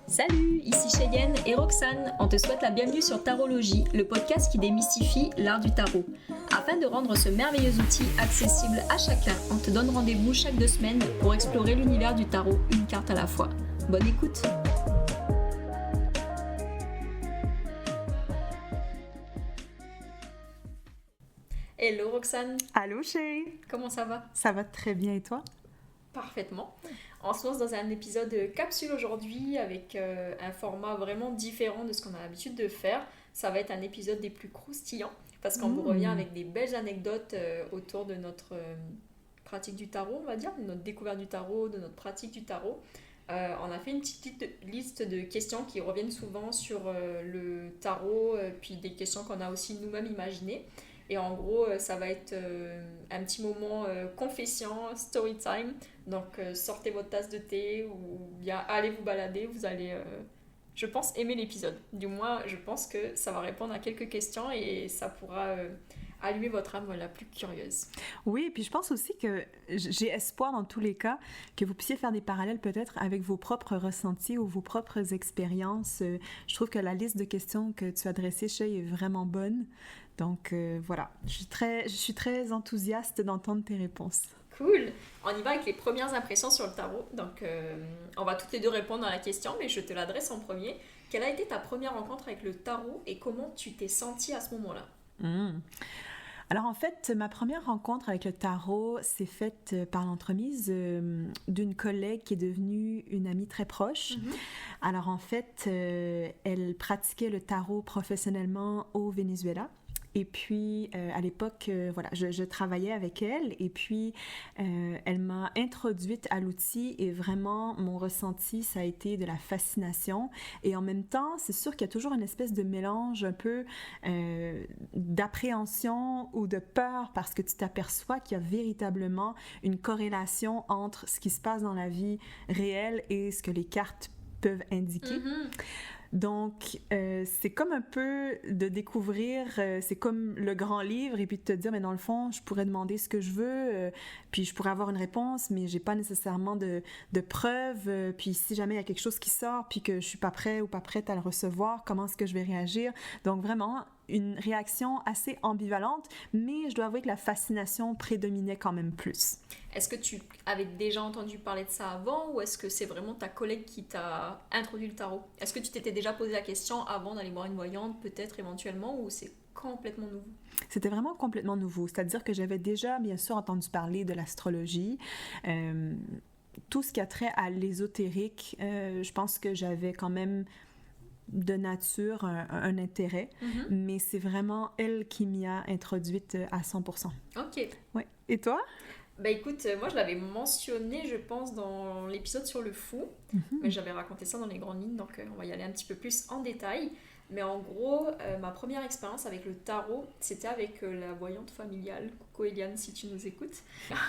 Salut, ici Cheyenne et Roxane. On te souhaite la bienvenue sur Tarologie, le podcast qui démystifie l'art du tarot. Afin de rendre ce merveilleux outil accessible à chacun, on te donne rendez-vous chaque 2 semaines pour explorer l'univers du tarot, une carte à la fois. Bonne écoute! Hello Roxane. Allô Shay. Comment ça va? Ça va très bien et toi? Parfaitement. On se lance dans un épisode capsule aujourd'hui avec un format vraiment différent de ce qu'on a l'habitude de faire. Ça va être un épisode des plus croustillants parce qu'on vous revient avec des belles anecdotes autour de notre pratique du tarot, on va dire, de notre découverte du tarot, de notre pratique du tarot. On a fait une petite liste de questions qui reviennent souvent sur le tarot, puis des questions qu'on a aussi nous-mêmes imaginées. Et en gros, ça va être un petit moment confession, story time. Donc, sortez votre tasse de thé ou bien allez vous balader. Vous allez, je pense, aimer l'épisode. Du moins, je pense que ça va répondre à quelques questions et ça pourra allumer votre âme la plus curieuse. Oui, et puis je pense aussi que j'ai espoir dans tous les cas que vous puissiez faire des parallèles peut-être avec vos propres ressentis ou vos propres expériences. Je trouve que la liste de questions que tu as dressée, Shay, est vraiment bonne. Donc voilà, je suis très enthousiaste d'entendre tes réponses. Cool. On y va avec les premières impressions sur le tarot. Donc on va toutes les deux répondre à la question, mais je te l'adresse en premier. Quelle a été ta première rencontre avec le tarot et comment tu t'es sentie à ce moment-là? Alors en fait, ma première rencontre avec le tarot s'est faite par l'entremise d'une collègue qui est devenue une amie très proche. Alors en fait, elle pratiquait le tarot professionnellement au Venezuela. Et puis, à l'époque, voilà, je travaillais avec elle et puis elle m'a introduite à l'outil et vraiment, mon ressenti, ça a été de la fascination. Et en même temps, c'est sûr qu'il y a toujours une espèce de mélange un peu d'appréhension ou de peur parce que tu t'aperçois qu'il y a véritablement une corrélation entre ce qui se passe dans la vie réelle et ce que les cartes peuvent indiquer. Donc, c'est comme un peu de découvrir, c'est comme le grand livre et puis de te dire, mais dans le fond, je pourrais demander ce que je veux, puis je pourrais avoir une réponse, mais j'ai pas nécessairement de preuves, puis si jamais il y a quelque chose qui sort, puis que je suis pas prêt ou pas prête à le recevoir, comment est-ce que je vais réagir? Donc vraiment, une réaction assez ambivalente, mais je dois avouer que la fascination prédominait quand même plus. Est-ce que tu avais déjà entendu parler de ça avant ou est-ce que c'est vraiment ta collègue qui t'a introduit le tarot? Est-ce que tu t'étais déjà posé la question avant d'aller voir une voyante, peut-être éventuellement, ou c'est complètement nouveau? C'était vraiment complètement nouveau, c'est-à-dire que j'avais déjà bien sûr entendu parler de l'astrologie, tout ce qui a trait à l'ésotérique, je pense que j'avais quand même de nature un intérêt, mais c'est vraiment elle qui m'y a introduite à 100%. Ok. Ouais. Et toi? Bah écoute, moi je l'avais mentionné, je pense, dans l'épisode sur le fou, mais j'avais raconté ça dans les grandes lignes, donc on va y aller un petit peu plus en détail. Mais en gros, ma première expérience avec le tarot, c'était avec la voyante familiale. Coucou Eliane, si tu nous écoutes.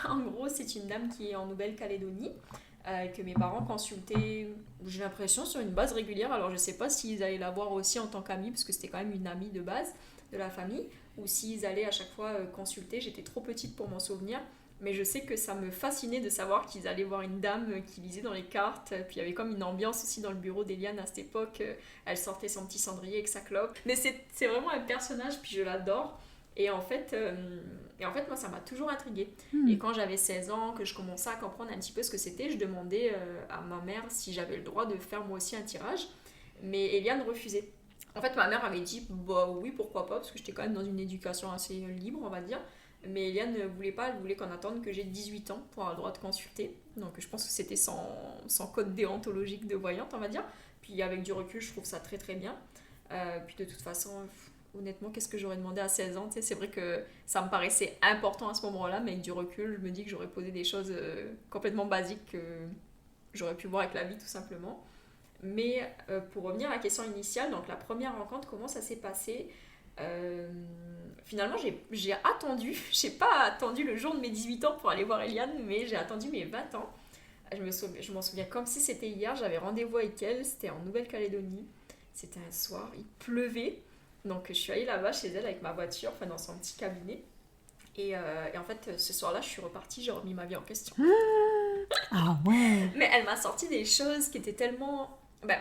En gros, c'est une dame qui est en Nouvelle-Calédonie, que mes parents consultaient, j'ai l'impression, sur une base régulière. Alors je sais pas s'ils allaient la voir aussi en tant qu'amie, parce que c'était quand même une amie de base de la famille, ou s'ils allaient à chaque fois consulter. J'étais trop petite pour m'en souvenir. Mais je sais que ça me fascinait de savoir qu'ils allaient voir une dame qui lisait dans les cartes. Puis il y avait comme une ambiance aussi dans le bureau d'Eliane à cette époque. Elle sortait son petit cendrier avec sa clope. Mais c'est vraiment un personnage, puis je l'adore. Et en fait, moi, ça m'a toujours intriguée. Et quand j'avais 16 ans, que je commençais à comprendre un petit peu ce que c'était, je demandais à ma mère si j'avais le droit de faire moi aussi un tirage. Mais Eliane refusait. En fait, ma mère avait dit, bah oui, pourquoi pas, parce que j'étais quand même dans une éducation assez libre, on va dire. Mais Eliane ne voulait pas, elle voulait qu'on attende que j'ai 18 ans pour avoir le droit de consulter. Donc je pense que c'était sans code déontologique de voyante, on va dire. Puis avec du recul, je trouve ça très très bien. Puis de toute façon, honnêtement, qu'est-ce que j'aurais demandé à 16 ans? C'est vrai que ça me paraissait important à ce moment-là, mais avec du recul, je me dis que j'aurais posé des choses complètement basiques que j'aurais pu voir avec la vie tout simplement. Mais pour revenir à la question initiale, donc la première rencontre, comment ça s'est passé? Finalement, j'ai attendu, j'ai pas attendu le jour de mes 18 ans pour aller voir Eliane, mais j'ai attendu mes 20 ans. Je m'en souviens comme si c'était hier, j'avais rendez-vous avec elle, c'était en Nouvelle-Calédonie, c'était un soir, il pleuvait, donc je suis allée là-bas chez elle avec ma voiture, enfin dans son petit cabinet, et en fait ce soir-là je suis repartie, j'ai remis ma vie en question. Ah ouais! Mais elle m'a sorti des choses qui étaient tellement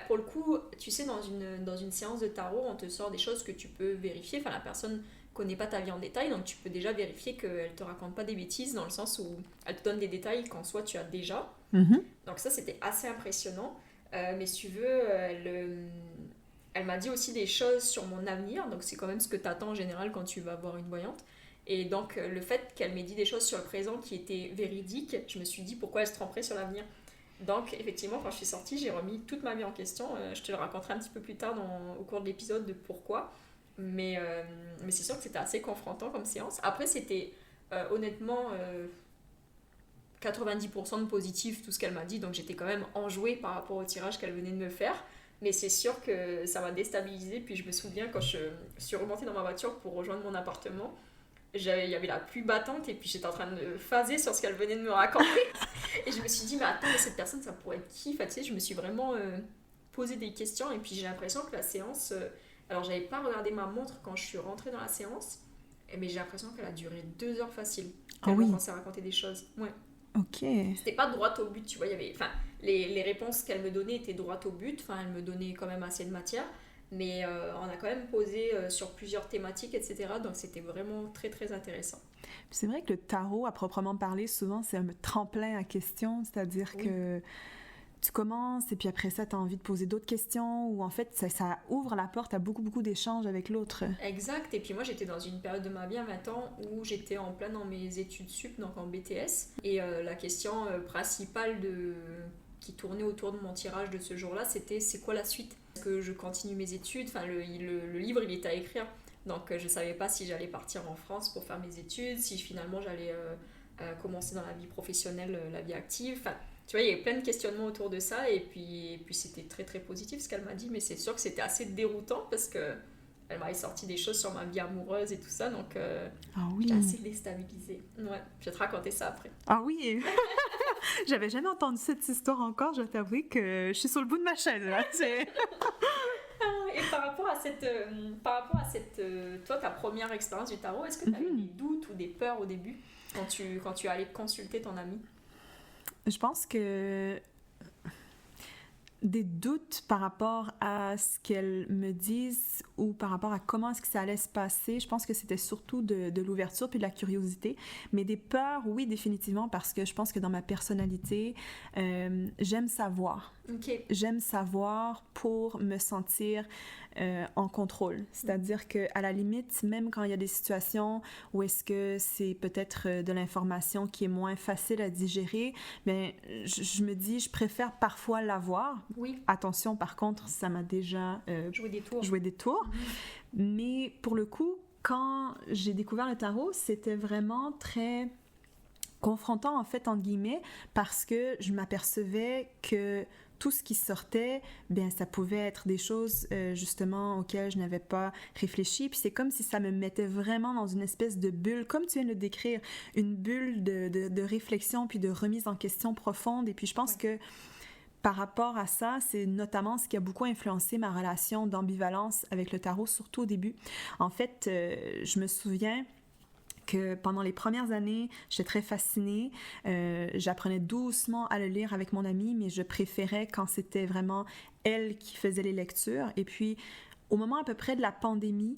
Pour le coup, tu sais, dans une séance de tarot, on te sort des choses que tu peux vérifier. Enfin, la personne connaît pas ta vie en détail, donc tu peux déjà vérifier qu'elle te raconte pas des bêtises, dans le sens où elle te donne des détails qu'en soi tu as déjà. Donc ça, c'était assez impressionnant. Mais si tu veux, elle m'a dit aussi des choses sur mon avenir, donc c'est quand même ce que tu attends en général quand tu vas voir une voyante. Et donc le fait qu'elle m'ait dit des choses sur le présent qui étaient véridiques, je me suis dit pourquoi elle se tromperait sur l'avenir. Donc effectivement, quand je suis sortie, j'ai remis toute ma vie en question. Je te le raconterai un petit peu plus tard au cours de l'épisode de pourquoi. Mais c'est sûr que c'était assez confrontant comme séance. Après, c'était honnêtement 90% de positif, tout ce qu'elle m'a dit. Donc j'étais quand même enjouée par rapport au tirage qu'elle venait de me faire. Mais c'est sûr que ça m'a déstabilisée. Puis je me souviens quand je suis remontée dans ma voiture pour rejoindre mon appartement, il y avait la pluie battante et puis j'étais en train de phaser sur ce qu'elle venait de me raconter. Et je me suis dit, mais attends, mais cette personne, ça pourrait être qui? Enfin, tu sais, je me suis vraiment posé des questions. Et puis j'ai l'impression que la séance... alors, j'avais pas regardé ma montre quand je suis rentrée dans la séance, mais j'ai l'impression qu'elle a duré 2 heures facile. Elle m'a commencé à raconter des choses. Ouais. Ok. C'était pas droit au but, tu vois. Enfin, les réponses qu'elle me donnait étaient droites au but. Enfin, elle me donnait quand même assez de matière. Mais on a quand même posé sur plusieurs thématiques, etc. Donc, c'était vraiment très, très intéressant. C'est vrai que le tarot, à proprement parler, souvent, c'est un tremplin à questions. C'est-à-dire que tu commences et puis après ça, tu as envie de poser d'autres questions ou en fait, ça ouvre la porte à beaucoup, beaucoup d'échanges avec l'autre. Exact. Et puis moi, j'étais dans une période de ma vie à 20 ans où j'étais en plein dans mes études sup, donc en BTS. Et la question principale qui tournait autour de mon tirage de ce jour-là, c'était c'est quoi la suite? Est-ce que je continue mes études? Enfin, le livre, il était à écrire. Donc je savais pas si j'allais partir en France pour faire mes études, si finalement j'allais commencer dans la vie professionnelle, la vie active. Enfin, tu vois, il y avait plein de questionnements autour de ça et puis c'était très très positif ce qu'elle m'a dit, mais c'est sûr que c'était assez déroutant parce que elle m'avait sorti des choses sur ma vie amoureuse et tout ça, donc j'étais assez déstabilisée. Ouais, je vais te raconter ça après. Ah oui. J'avais jamais entendu cette histoire encore, je dois t'avouer que je suis sur le bout de ma chaise là. Et par rapport à cette toi, ta première expérience du tarot, est-ce que tu avais des doutes ou des peurs au début quand tu allais consulter ton amie? Je pense que des doutes par rapport à ce qu'elles me disent ou par rapport à comment est-ce que ça allait se passer, je pense que c'était surtout de l'ouverture puis de la curiosité. Mais des peurs, oui, définitivement, parce que je pense que dans ma personnalité, j'aime savoir. Okay. J'aime savoir pour me sentir en contrôle. C'est-à-dire qu'à la limite, même quand il y a des situations où est-ce que c'est peut-être de l'information qui est moins facile à digérer, mais je me dis, je préfère parfois l'avoir. Oui. Attention, par contre, ça m'a déjà joué des tours. Mais pour le coup, quand j'ai découvert le tarot, c'était vraiment très confrontant, en fait, entre guillemets, parce que je m'apercevais que tout ce qui sortait, bien, ça pouvait être des choses, justement, auxquelles je n'avais pas réfléchi. Puis c'est comme si ça me mettait vraiment dans une espèce de bulle, comme tu viens de le décrire, une bulle de réflexion puis de remise en question profonde. Et puis je pense que par rapport à ça, c'est notamment ce qui a beaucoup influencé ma relation d'ambivalence avec le tarot, surtout au début. En fait, je me souviens que pendant les premières années, j'étais très fascinée. J'apprenais doucement à le lire avec mon amie, mais je préférais quand c'était vraiment elle qui faisait les lectures. Et puis, au moment à peu près de la pandémie,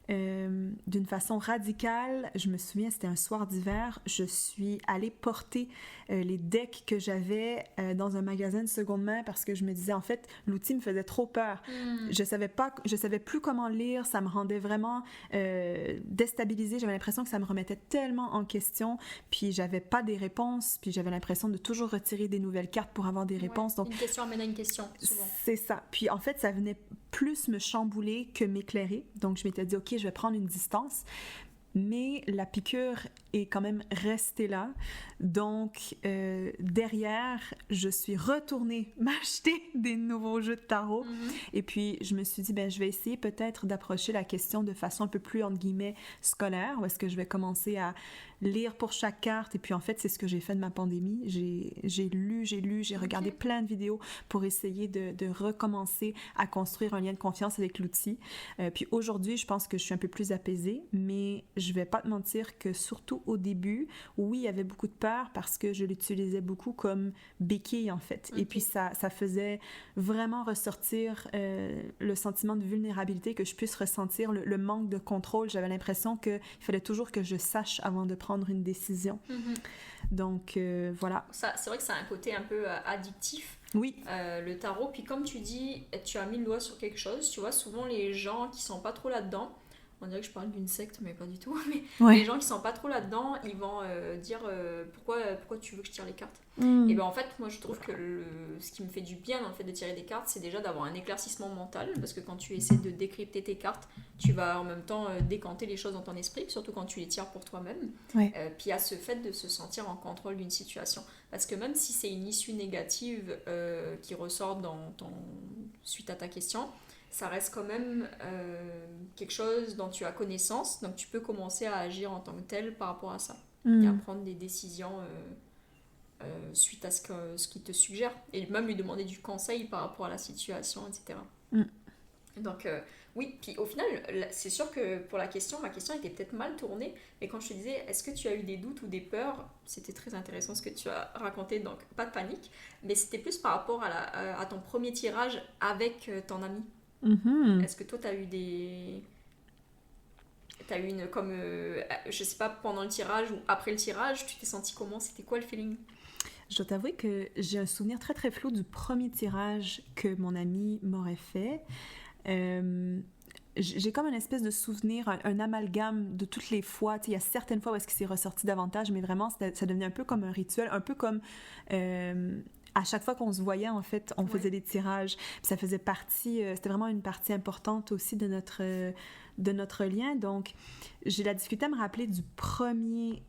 d'une façon radicale, je me souviens, c'était un soir d'hiver, je suis allée porter les decks que j'avais dans un magasin de seconde main parce que je me disais, en fait, l'outil me faisait trop peur. Je savais plus comment lire, ça me rendait vraiment déstabilisée, j'avais l'impression que ça me remettait tellement en question, puis j'avais pas des réponses, puis j'avais l'impression de toujours retirer des nouvelles cartes pour avoir des réponses. Donc, une question amène à une question, souvent. C'est ça. Puis en fait, ça venait plus me chambouler que m'éclairer. Donc, je m'étais dit, OK, je vais prendre une distance. Mais la piqûre est quand même restée là. Donc, derrière, je suis retournée m'acheter des nouveaux jeux de tarot. Et puis, je me suis dit, ben, je vais essayer peut-être d'approcher la question de façon un peu plus, entre guillemets, scolaire, où est-ce que je vais commencer à lire pour chaque carte. Et puis en fait, c'est ce que j'ai fait de ma pandémie. J'ai lu, j'ai regardé plein de vidéos pour essayer de recommencer à construire un lien de confiance avec l'outil. Puis aujourd'hui, je pense que je suis un peu plus apaisée, mais je vais pas te mentir que surtout au début, oui, il y avait beaucoup de peur parce que je l'utilisais beaucoup comme béquille en fait. Et puis ça faisait vraiment ressortir le sentiment de vulnérabilité que je puisse ressentir, le manque de contrôle. J'avais l'impression qu'il fallait toujours que je sache avant de prendre une décision. Donc voilà. Ça, c'est vrai que ça a un côté un peu addictif. Oui. Le tarot. Puis comme tu dis, tu as mis le doigt sur quelque chose. Tu vois, souvent les gens qui sont pas trop là-dedans, on dirait que je parle d'une secte, mais pas du tout. Mais les gens qui sont pas trop là-dedans, ils vont dire pourquoi tu veux que je tire les cartes. Et ben en fait, moi je trouve que ce qui me fait du bien dans le fait de tirer des cartes, c'est déjà d'avoir un éclaircissement mental, parce que quand tu essaies de décrypter tes cartes, tu vas en même temps décanter les choses dans ton esprit, surtout quand tu les tires pour toi-même. Puis il y a ce fait de se sentir en contrôle d'une situation, parce que même si c'est une issue négative qui ressort suite à ta question, ça reste quand même quelque chose dont tu as connaissance, donc tu peux commencer à agir en tant que tel par rapport à ça, et à prendre des décisions suite à ce qu'il te suggère, et même lui demander du conseil par rapport à la situation, etc. Donc oui, puis au final, c'est sûr que pour ma question était peut-être mal tournée, mais quand je te disais, est-ce que tu as eu des doutes ou des peurs, c'était très intéressant ce que tu as raconté, donc pas de panique, mais c'était plus par rapport à ton premier tirage avec ton ami. Est-ce que toi, tu as eu je sais pas, pendant le tirage ou après le tirage, tu t'es senti comment? C'était quoi le feeling? Je dois t'avouer que j'ai un souvenir très très flou du premier tirage que mon ami m'aurait fait. J'ai comme une espèce de souvenir, un amalgame de toutes les fois. Il y a certaines fois où est-ce qu'il s'est ressorti davantage, mais vraiment, ça devenait un peu comme un rituel, un peu comme... à chaque fois qu'on se voyait, en fait, on faisait des tirages. Puis ça faisait partie... c'était vraiment une partie importante aussi de notre lien. Donc, j'ai la difficulté à me rappeler du premier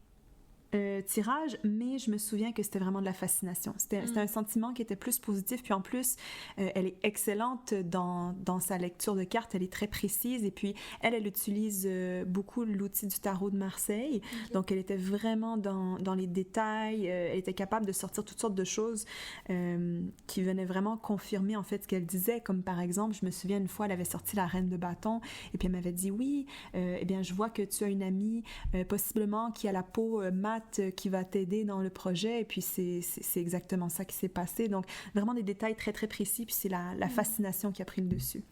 tirage, mais je me souviens que c'était vraiment de la fascination. C'était un sentiment qui était plus positif, puis en plus, elle est excellente dans sa lecture de cartes, elle est très précise, et puis elle utilise beaucoup l'outil du tarot de Marseille, donc elle était vraiment dans les détails, elle était capable de sortir toutes sortes de choses qui venaient vraiment confirmer en fait ce qu'elle disait, comme par exemple, je me souviens une fois, elle avait sorti la reine de bâton, et puis elle m'avait dit, oui, eh bien je vois que tu as une amie, possiblement qui a la peau mate, qui va t'aider dans le projet, et puis c'est exactement ça qui s'est passé. Donc vraiment des détails très très précis, puis c'est la fascination qui a pris le dessus.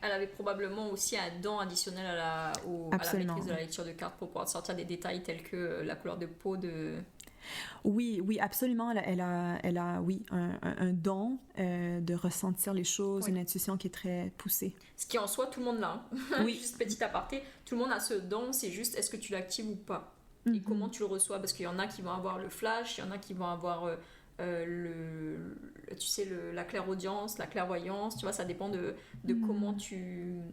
Elle avait probablement aussi un don additionnel à la maîtrise de la lecture de cartes pour pouvoir sortir des détails tels que la couleur de peau de... Oui, absolument. Elle a oui, un don de ressentir les choses, une intuition qui est très poussée. Ce qui en soi, tout le monde l'a. Oui. Juste petit aparté, tout le monde a ce don, c'est juste est-ce que tu l'actives ou pas, et comment tu le reçois, parce qu'il y en a qui vont avoir le flash, il y en a qui vont avoir la clairaudience, la clairvoyance, tu vois, ça dépend de comment tu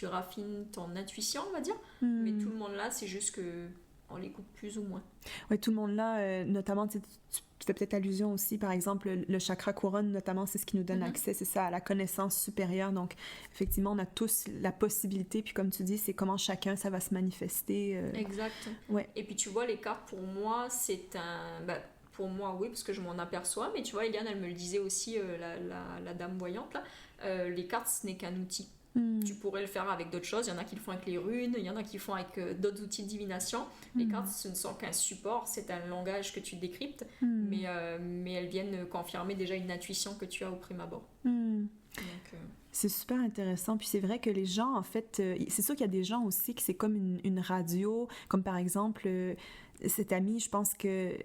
raffines ton intuition, on va dire. Mais tout le monde là, c'est juste que on l'écoute plus ou moins. Oui, tout le monde là, notamment, tu fais peut-être allusion aussi, par exemple, le chakra couronne, notamment, c'est ce qui nous donne accès, c'est ça, à la connaissance supérieure. Donc, effectivement, on a tous la possibilité, puis comme tu dis, c'est comment chacun, ça va se manifester. Exact. Ouais. Et puis, tu vois, les cartes, pour moi, c'est un... pour moi, oui, parce que je m'en aperçois, mais tu vois, Eliane, elle me le disait aussi, la dame voyante, là, les cartes, ce n'est qu'un outil. Tu pourrais le faire avec d'autres choses. Il y en a qui le font avec les runes, il y en a qui le font avec d'autres outils de divination. Les cartes, ce ne sont qu'un support, c'est un langage que tu décryptes, mais elles viennent confirmer déjà une intuition que tu as au prime abord. Donc, c'est super intéressant. Puis c'est vrai que les gens, en fait, c'est sûr qu'il y a des gens aussi que c'est comme une radio, comme par exemple, cette amie, je pense que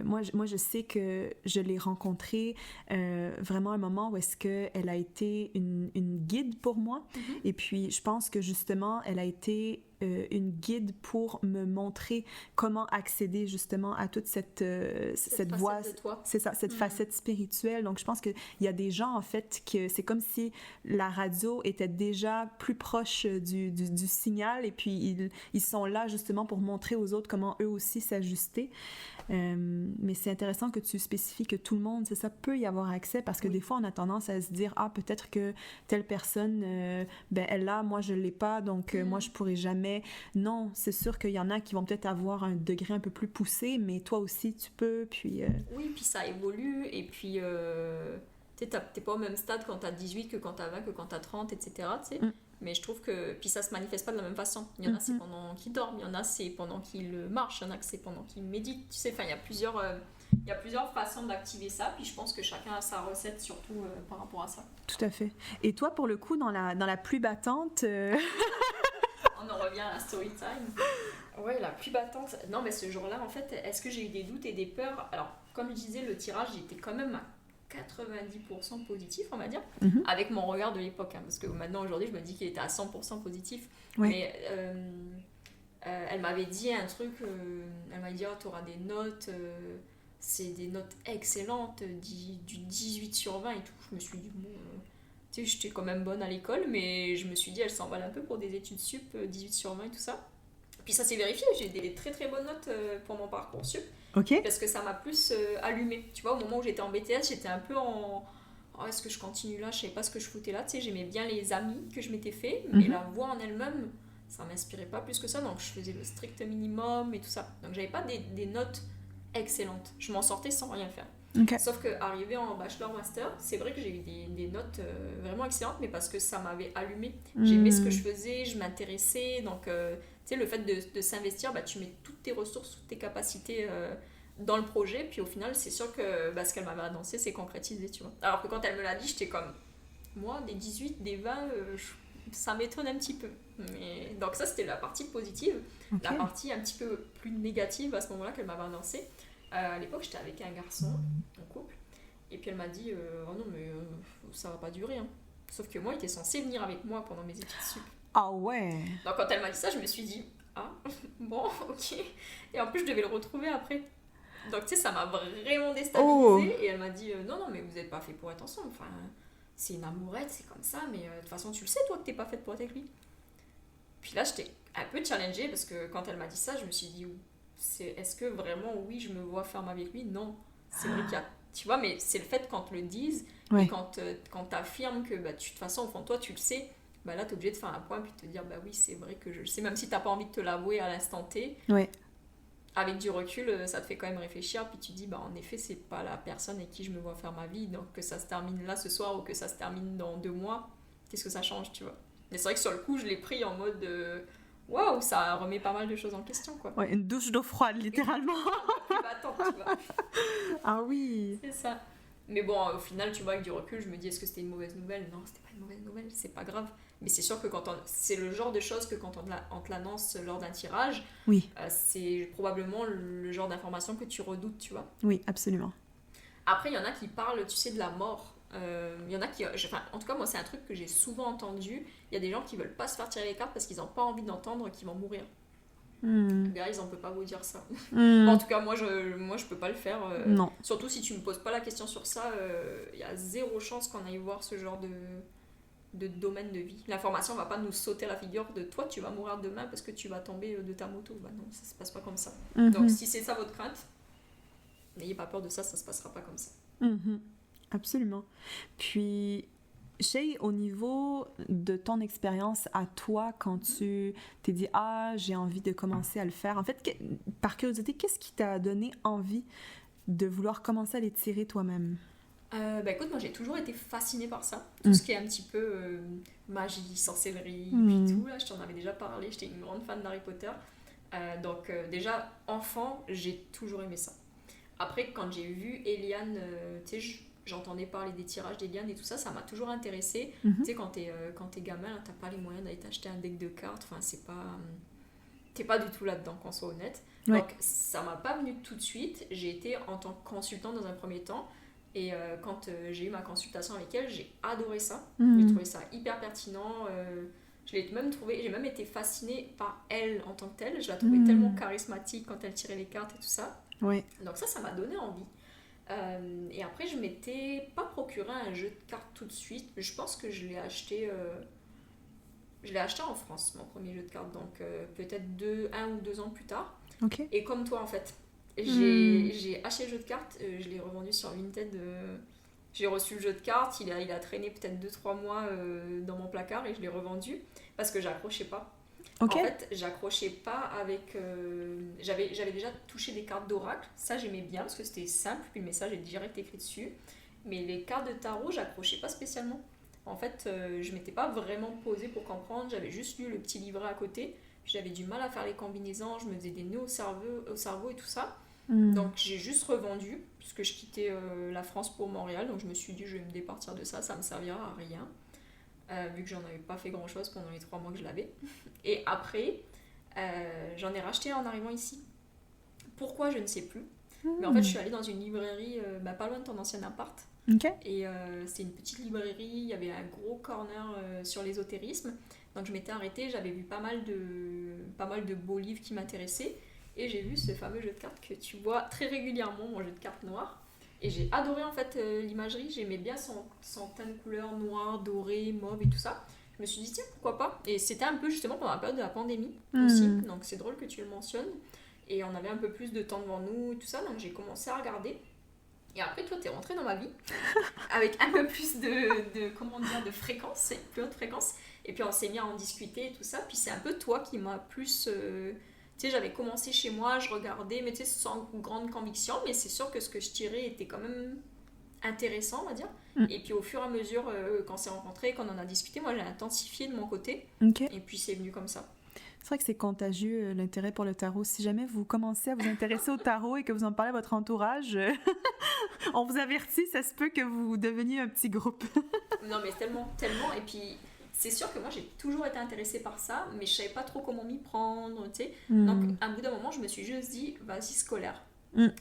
moi, je sais que je l'ai rencontrée vraiment à un moment où est-ce qu'elle a été une guide pour moi. Et puis, je pense que justement, elle a été une guide pour me montrer comment accéder justement à toute cette voie, c'est ça, cette facette spirituelle. Donc je pense qu'il y a des gens en fait que c'est comme si la radio était déjà plus proche du signal, et puis ils sont là justement pour montrer aux autres comment eux aussi s'ajuster. Mais c'est intéressant que tu spécifies que tout le monde, c'est ça, peut y avoir accès, parce que des fois on a tendance à se dire peut-être que telle personne elle l'a, moi je l'ai pas, donc moi je pourrais jamais mais non, c'est sûr qu'il y en a qui vont peut-être avoir un degré un peu plus poussé, mais toi aussi tu peux, puis... Oui, puis ça évolue, et puis tu sais, t'es pas au même stade quand t'as 18 que quand t'as 20, que quand t'as 30, etc. Tu sais. Mais je trouve que... Puis ça se manifeste pas de la même façon. Il y en a, c'est pendant qu'ils dorment, il y en a, c'est pendant qu'ils marchent, il y en a que c'est pendant qu'ils méditent. Tu sais, enfin, il y a plusieurs façons d'activer ça, puis je pense que chacun a sa recette, surtout par rapport à ça. Tout à fait. Et toi, pour le coup, dans la pluie battante... On en revient à la story time. Ouais, la pluie battante. Non, mais ce jour-là, en fait, est-ce que j'ai eu des doutes et des peurs? Alors, comme je disais, le tirage, j'étais quand même à 90% positif, on va dire, avec mon regard de l'époque. Hein, parce que maintenant, aujourd'hui, je me dis qu'il était à 100% positif. Ouais. Mais elle m'avait dit un truc, elle m'a dit, oh, tu auras des notes, c'est des notes excellentes, du 18 sur 20 et tout. Je me suis dit, bon... Tu sais, j'étais quand même bonne à l'école, mais je me suis dit, elle s'emballe un peu pour des études sup, 18 sur 20 et tout ça. Puis ça s'est vérifié, j'ai des très très bonnes notes pour mon parcours sup. Okay. Parce que ça m'a plus allumée. Tu vois, au moment où j'étais en BTS, j'étais un peu en... Oh, est-ce que je continue là? Je savais pas ce que je foutais là. Tu sais, j'aimais bien les amis que je m'étais fait, mais la voix en elle-même, ça m'inspirait pas plus que ça. Donc je faisais le strict minimum et tout ça. Donc j'avais pas des notes excellentes. Je m'en sortais sans rien faire. Okay. Sauf qu'arrivé en bachelor-master, c'est vrai que j'ai eu des notes vraiment excellentes, mais parce que ça m'avait allumé. J'aimais ce que je faisais, je m'intéressais. Donc, tu sais, le fait de s'investir, bah, tu mets toutes tes ressources, toutes tes capacités dans le projet. Puis au final, c'est sûr que ce qu'elle m'avait annoncé, c'est concrétisé, tu vois. Alors que quand elle me l'a dit, j'étais comme, moi, des 18, des 20, ça m'étonne un petit peu. Mais... Donc ça, c'était la partie positive. Okay. La partie un petit peu plus négative à ce moment-là qu'elle m'avait annoncé. À l'époque, j'étais avec un garçon en couple, et puis elle m'a dit oh non, mais ça va pas durer. Hein. Sauf que moi, il était censé venir avec moi pendant mes études sup. Ah ouais. Donc quand elle m'a dit ça, je me suis dit ah, bon, ok. Et en plus, je devais le retrouver après. Donc tu sais, ça m'a vraiment déstabilisée. Et elle m'a dit non, non, mais vous n'êtes pas fait pour être ensemble. Enfin, c'est une amourette, c'est comme ça, mais de toute façon, tu le sais, toi, que t'es pas faite pour être avec lui. Puis là, j'étais un peu challengée parce que quand elle m'a dit ça, je me suis dit est-ce que vraiment, oui, je me vois ferme avec lui? Non. C'est vrai qu'il y a... Tu vois, mais c'est le fait quand te le disent, et quand t'affirmes que, bah, de toute façon, au fond de toi, tu le sais, bah là, t'es obligé de faire un point, puis de te dire, bah oui, c'est vrai que je le sais, même si t'as pas envie de te l'avouer à l'instant T. Ouais. Avec du recul, ça te fait quand même réfléchir, puis tu te dis, bah en effet, c'est pas la personne avec qui je me vois faire ma vie, donc que ça se termine là ce soir, ou que ça se termine dans 2 mois, qu'est-ce que ça change, tu vois? Mais c'est vrai que sur le coup, je l'ai pris en mode... Waouh, ça remet pas mal de choses en question, quoi. Ouais, une douche d'eau froide, littéralement. Attends, tu vois. Ah oui. C'est ça. Mais bon, au final, tu vois, avec du recul, je me dis, est-ce que c'était une mauvaise nouvelle? Non, c'était pas une mauvaise nouvelle, c'est pas grave. Mais c'est sûr que c'est le genre de choses que quand on te l'annonce lors d'un tirage, c'est probablement le genre d'information que tu redoutes, tu vois. Oui, absolument. Après, il y en a qui parlent, tu sais, de la mort. Il y en a qui... en tout cas, moi, c'est un truc que j'ai souvent entendu. Il y a des gens qui veulent pas se faire tirer les cartes parce qu'ils n'ont pas envie d'entendre qu'ils vont mourir. Gars, on peut pas vous dire ça. Bon, en tout cas, moi, je peux pas le faire. Non. Surtout si tu me poses pas la question sur ça, il y a zéro chance qu'on aille voir ce genre de domaine de vie. L'information va pas nous sauter à la figure de toi, tu vas mourir demain parce que tu vas tomber de ta moto. Bah non, ça se passe pas comme ça. Donc, si c'est ça votre crainte, n'ayez pas peur de ça, ça se passera pas comme ça. Absolument. Puis, Shay, au niveau de ton expérience à toi, quand tu t'es dit « Ah, j'ai envie de commencer à le faire », en fait, par curiosité, qu'est-ce qui t'a donné envie de vouloir commencer à les tirer toi-même? Écoute, moi j'ai toujours été fascinée par ça. Tout ce qui est un petit peu magie, sorcellerie, puis tout, là, je t'en avais déjà parlé, j'étais une grande fan d'Harry Potter. Donc déjà, enfant, j'ai toujours aimé ça. Après, quand j'ai vu Eliane, tu sais, j'entendais parler des tirages d'Eliane et tout ça, ça m'a toujours intéressée. Tu sais, quand t'es gamin, t'as pas les moyens d'aller t'acheter un deck de cartes, enfin, c'est pas... T'es pas du tout là-dedans, qu'on soit honnête. Donc, ça m'a pas venu tout de suite. J'ai été en tant que consultante dans un premier temps. Et quand j'ai eu ma consultation avec elle, j'ai adoré ça. J'ai trouvé ça hyper pertinent. J'ai même été fascinée par elle en tant que telle. Je la trouvais tellement charismatique quand elle tirait les cartes et tout ça. Donc ça m'a donné envie. Et après, je m'étais pas procuré un jeu de cartes tout de suite. Je pense que je l'ai acheté en France, mon premier jeu de cartes. Donc peut-être 1 ou 2 ans plus tard. Et comme toi, en fait. J'ai acheté le jeu de cartes, je l'ai revendu sur Vinted. J'ai reçu le jeu de cartes, il a traîné peut-être 2-3 mois dans mon placard et je l'ai revendu parce que j'accrochais pas. Ok. En fait, j'accrochais pas avec... j'avais déjà touché des cartes d'oracle. Ça, j'aimais bien parce que c'était simple, puis le message est direct écrit dessus. Mais les cartes de tarot, j'accrochais pas spécialement. En fait, je m'étais pas vraiment posée pour comprendre. J'avais juste lu le petit livret à côté. Puis j'avais du mal à faire les combinaisons. Je me faisais des nœuds au cerveau et tout ça. Donc j'ai juste revendu, puisque je quittais la France pour Montréal. Donc je me suis dit, je vais me départir de ça. Ça me servira à rien. Vu que j'en avais pas fait grand chose pendant les 3 mois que je l'avais. Et après, j'en ai racheté en arrivant ici. Pourquoi, je ne sais plus. Mais en fait, je suis allée dans une librairie pas loin de ton ancien appart. Ok. Et c'était une petite librairie, il y avait un gros corner sur l'ésotérisme. Donc je m'étais arrêtée, j'avais vu pas mal de beaux livres qui m'intéressaient. Et j'ai vu ce fameux jeu de cartes que tu vois très régulièrement, mon jeu de cartes noir. Et j'ai adoré en fait l'imagerie, j'aimais bien son teint de couleur noir, doré, mauve et tout ça. Je me suis dit tiens pourquoi pas. Et c'était un peu justement pendant la période de la pandémie aussi, donc c'est drôle que tu le mentionnes. Et on avait un peu plus de temps devant nous et tout ça, donc j'ai commencé à regarder. Et après toi t'es rentrée dans ma vie avec un peu plus comment dire, de fréquence, plus haute fréquence. Et puis on s'est mis à en discuter et tout ça. Puis c'est un peu toi qui m'a plus... tu sais, j'avais commencé chez moi, je regardais, mais tu sais, sans grande conviction, mais c'est sûr que ce que je tirais était quand même intéressant, on va dire. Et puis au fur et à mesure, quand on s'est rencontrés, quand on en a discuté, moi j'ai intensifié de mon côté. Ok. Et puis c'est venu comme ça. C'est vrai que c'est contagieux, l'intérêt pour le tarot. Si jamais vous commencez à vous intéresser au tarot et que vous en parlez à votre entourage, on vous avertit, ça se peut que vous deveniez un petit groupe. Non mais tellement, tellement. Et puis c'est sûr que moi j'ai toujours été intéressée par ça, mais je savais pas trop comment m'y prendre, tu sais. Donc à un bout d'un moment, je me suis juste dit, vas-y scolaire.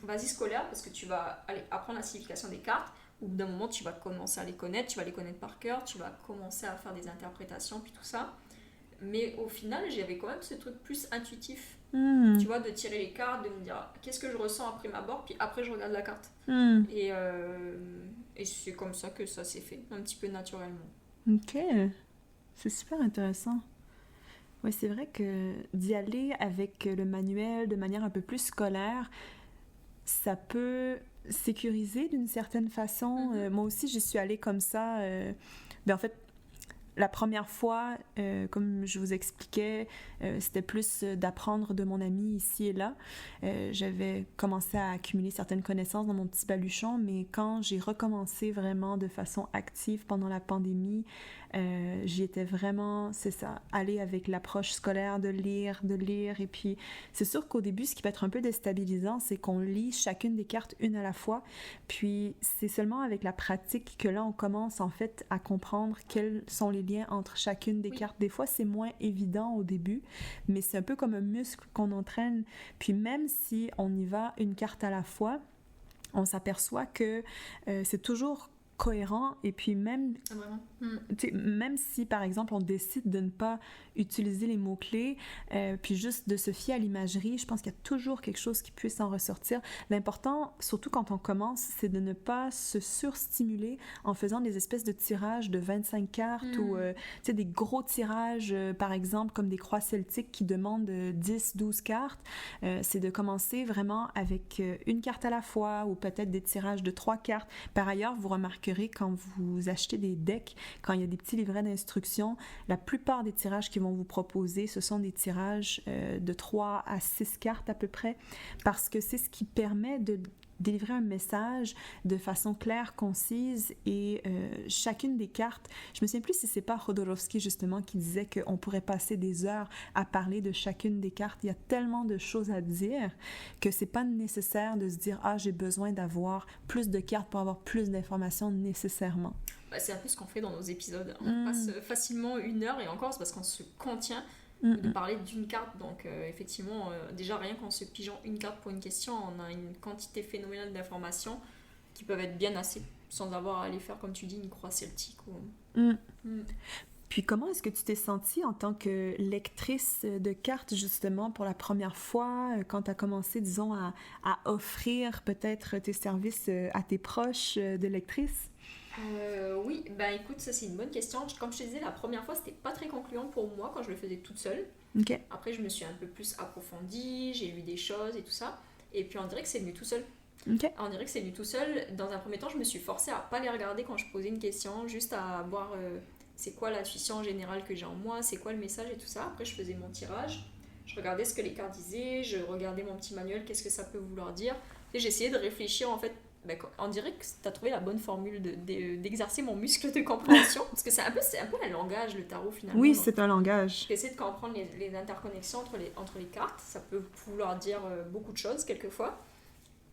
Vas-y scolaire parce que tu vas aller apprendre la signification des cartes. Au bout d'un moment, tu vas commencer à les connaître, tu vas les connaître par cœur, tu vas commencer à faire des interprétations, puis tout ça. Mais au final, j'avais quand même ce truc plus intuitif. Tu vois, de tirer les cartes, de me dire qu'est-ce que je ressens après ma abord, puis après je regarde la carte. Et c'est comme ça que ça s'est fait, un petit peu naturellement. Ok, c'est super intéressant. Oui, c'est vrai que d'y aller avec le manuel de manière un peu plus scolaire, ça peut sécuriser d'une certaine façon. Moi aussi, j'y suis allée comme ça. En fait, la première fois, comme je vous expliquais, c'était plus d'apprendre de mon ami ici et là. J'avais commencé à accumuler certaines connaissances dans mon petit baluchon, mais quand j'ai recommencé vraiment de façon active pendant la pandémie, j'y étais vraiment, c'est ça, aller avec l'approche scolaire de lire. Et puis, c'est sûr qu'au début, ce qui peut être un peu déstabilisant, c'est qu'on lit chacune des cartes une à la fois. Puis, c'est seulement avec la pratique que là, on commence en fait à comprendre quels sont les liens entre chacune des cartes. Des fois, c'est moins évident au début, mais c'est un peu comme un muscle qu'on entraîne. Puis, même si on y va une carte à la fois, on s'aperçoit que c'est toujours cohérent. Et puis même, même si par exemple on décide de ne pas utiliser les mots-clés, puis juste de se fier à l'imagerie, je pense qu'il y a toujours quelque chose qui puisse en ressortir. L'important, surtout quand on commence, c'est de ne pas se surstimuler en faisant des espèces de tirages de 25 cartes ou des gros tirages, par exemple comme des croix celtiques qui demandent 10-12 cartes. C'est de commencer vraiment avec une carte à la fois ou peut-être des tirages de 3 cartes. Par ailleurs, vous remarquerez quand vous achetez des decks, quand il y a des petits livrets d'instructions, la plupart des tirages qu'ils vont vous proposer, ce sont des tirages de 3 à 6 cartes à peu près, parce que c'est ce qui permet de délivrer un message de façon claire, concise, et chacune des cartes, je me souviens plus si c'est pas Jodorowsky justement qui disait qu'on pourrait passer des heures à parler de chacune des cartes. Il y a tellement de choses à dire que c'est pas nécessaire de se dire « Ah, j'ai besoin d'avoir plus de cartes pour avoir plus d'informations nécessairement ». C'est un peu ce qu'on fait dans nos épisodes. On passe facilement 1 heure, et encore c'est parce qu'on se contient de parler d'une carte. Donc effectivement, déjà rien qu'en se pigeant une carte pour une question, on a une quantité phénoménale d'informations qui peuvent être bien assez, sans avoir à aller faire, comme tu dis, une croix celtique. Puis comment est-ce que tu t'es sentie en tant que lectrice de cartes, justement, pour la première fois, quand tu as commencé, disons, à offrir peut-être tes services à tes proches de lectrice? Oui, écoute, ça c'est une bonne question. Comme je te disais, la première fois, c'était pas très concluant pour moi quand je le faisais toute seule. Okay. Après, je me suis un peu plus approfondie, j'ai lu des choses et tout ça. Et puis on dirait que c'est venu tout seul. Okay. On dirait que c'est venu tout seul. Dans un premier temps, je me suis forcée à pas les regarder quand je posais une question, juste à voir c'est quoi l'intuition générale que j'ai en moi, c'est quoi le message et tout ça. Après, je faisais mon tirage, je regardais ce que les cartes disaient, je regardais mon petit manuel, qu'est-ce que ça peut vouloir dire. Et j'essayais de réfléchir, en fait, on dirait que tu as trouvé la bonne formule d'exercer mon muscle de compréhension, parce que c'est un peu un langage, le tarot, finalement. Oui, c'est un langage. J'essaie de comprendre les interconnexions entre les cartes, ça peut vouloir dire beaucoup de choses, quelquefois.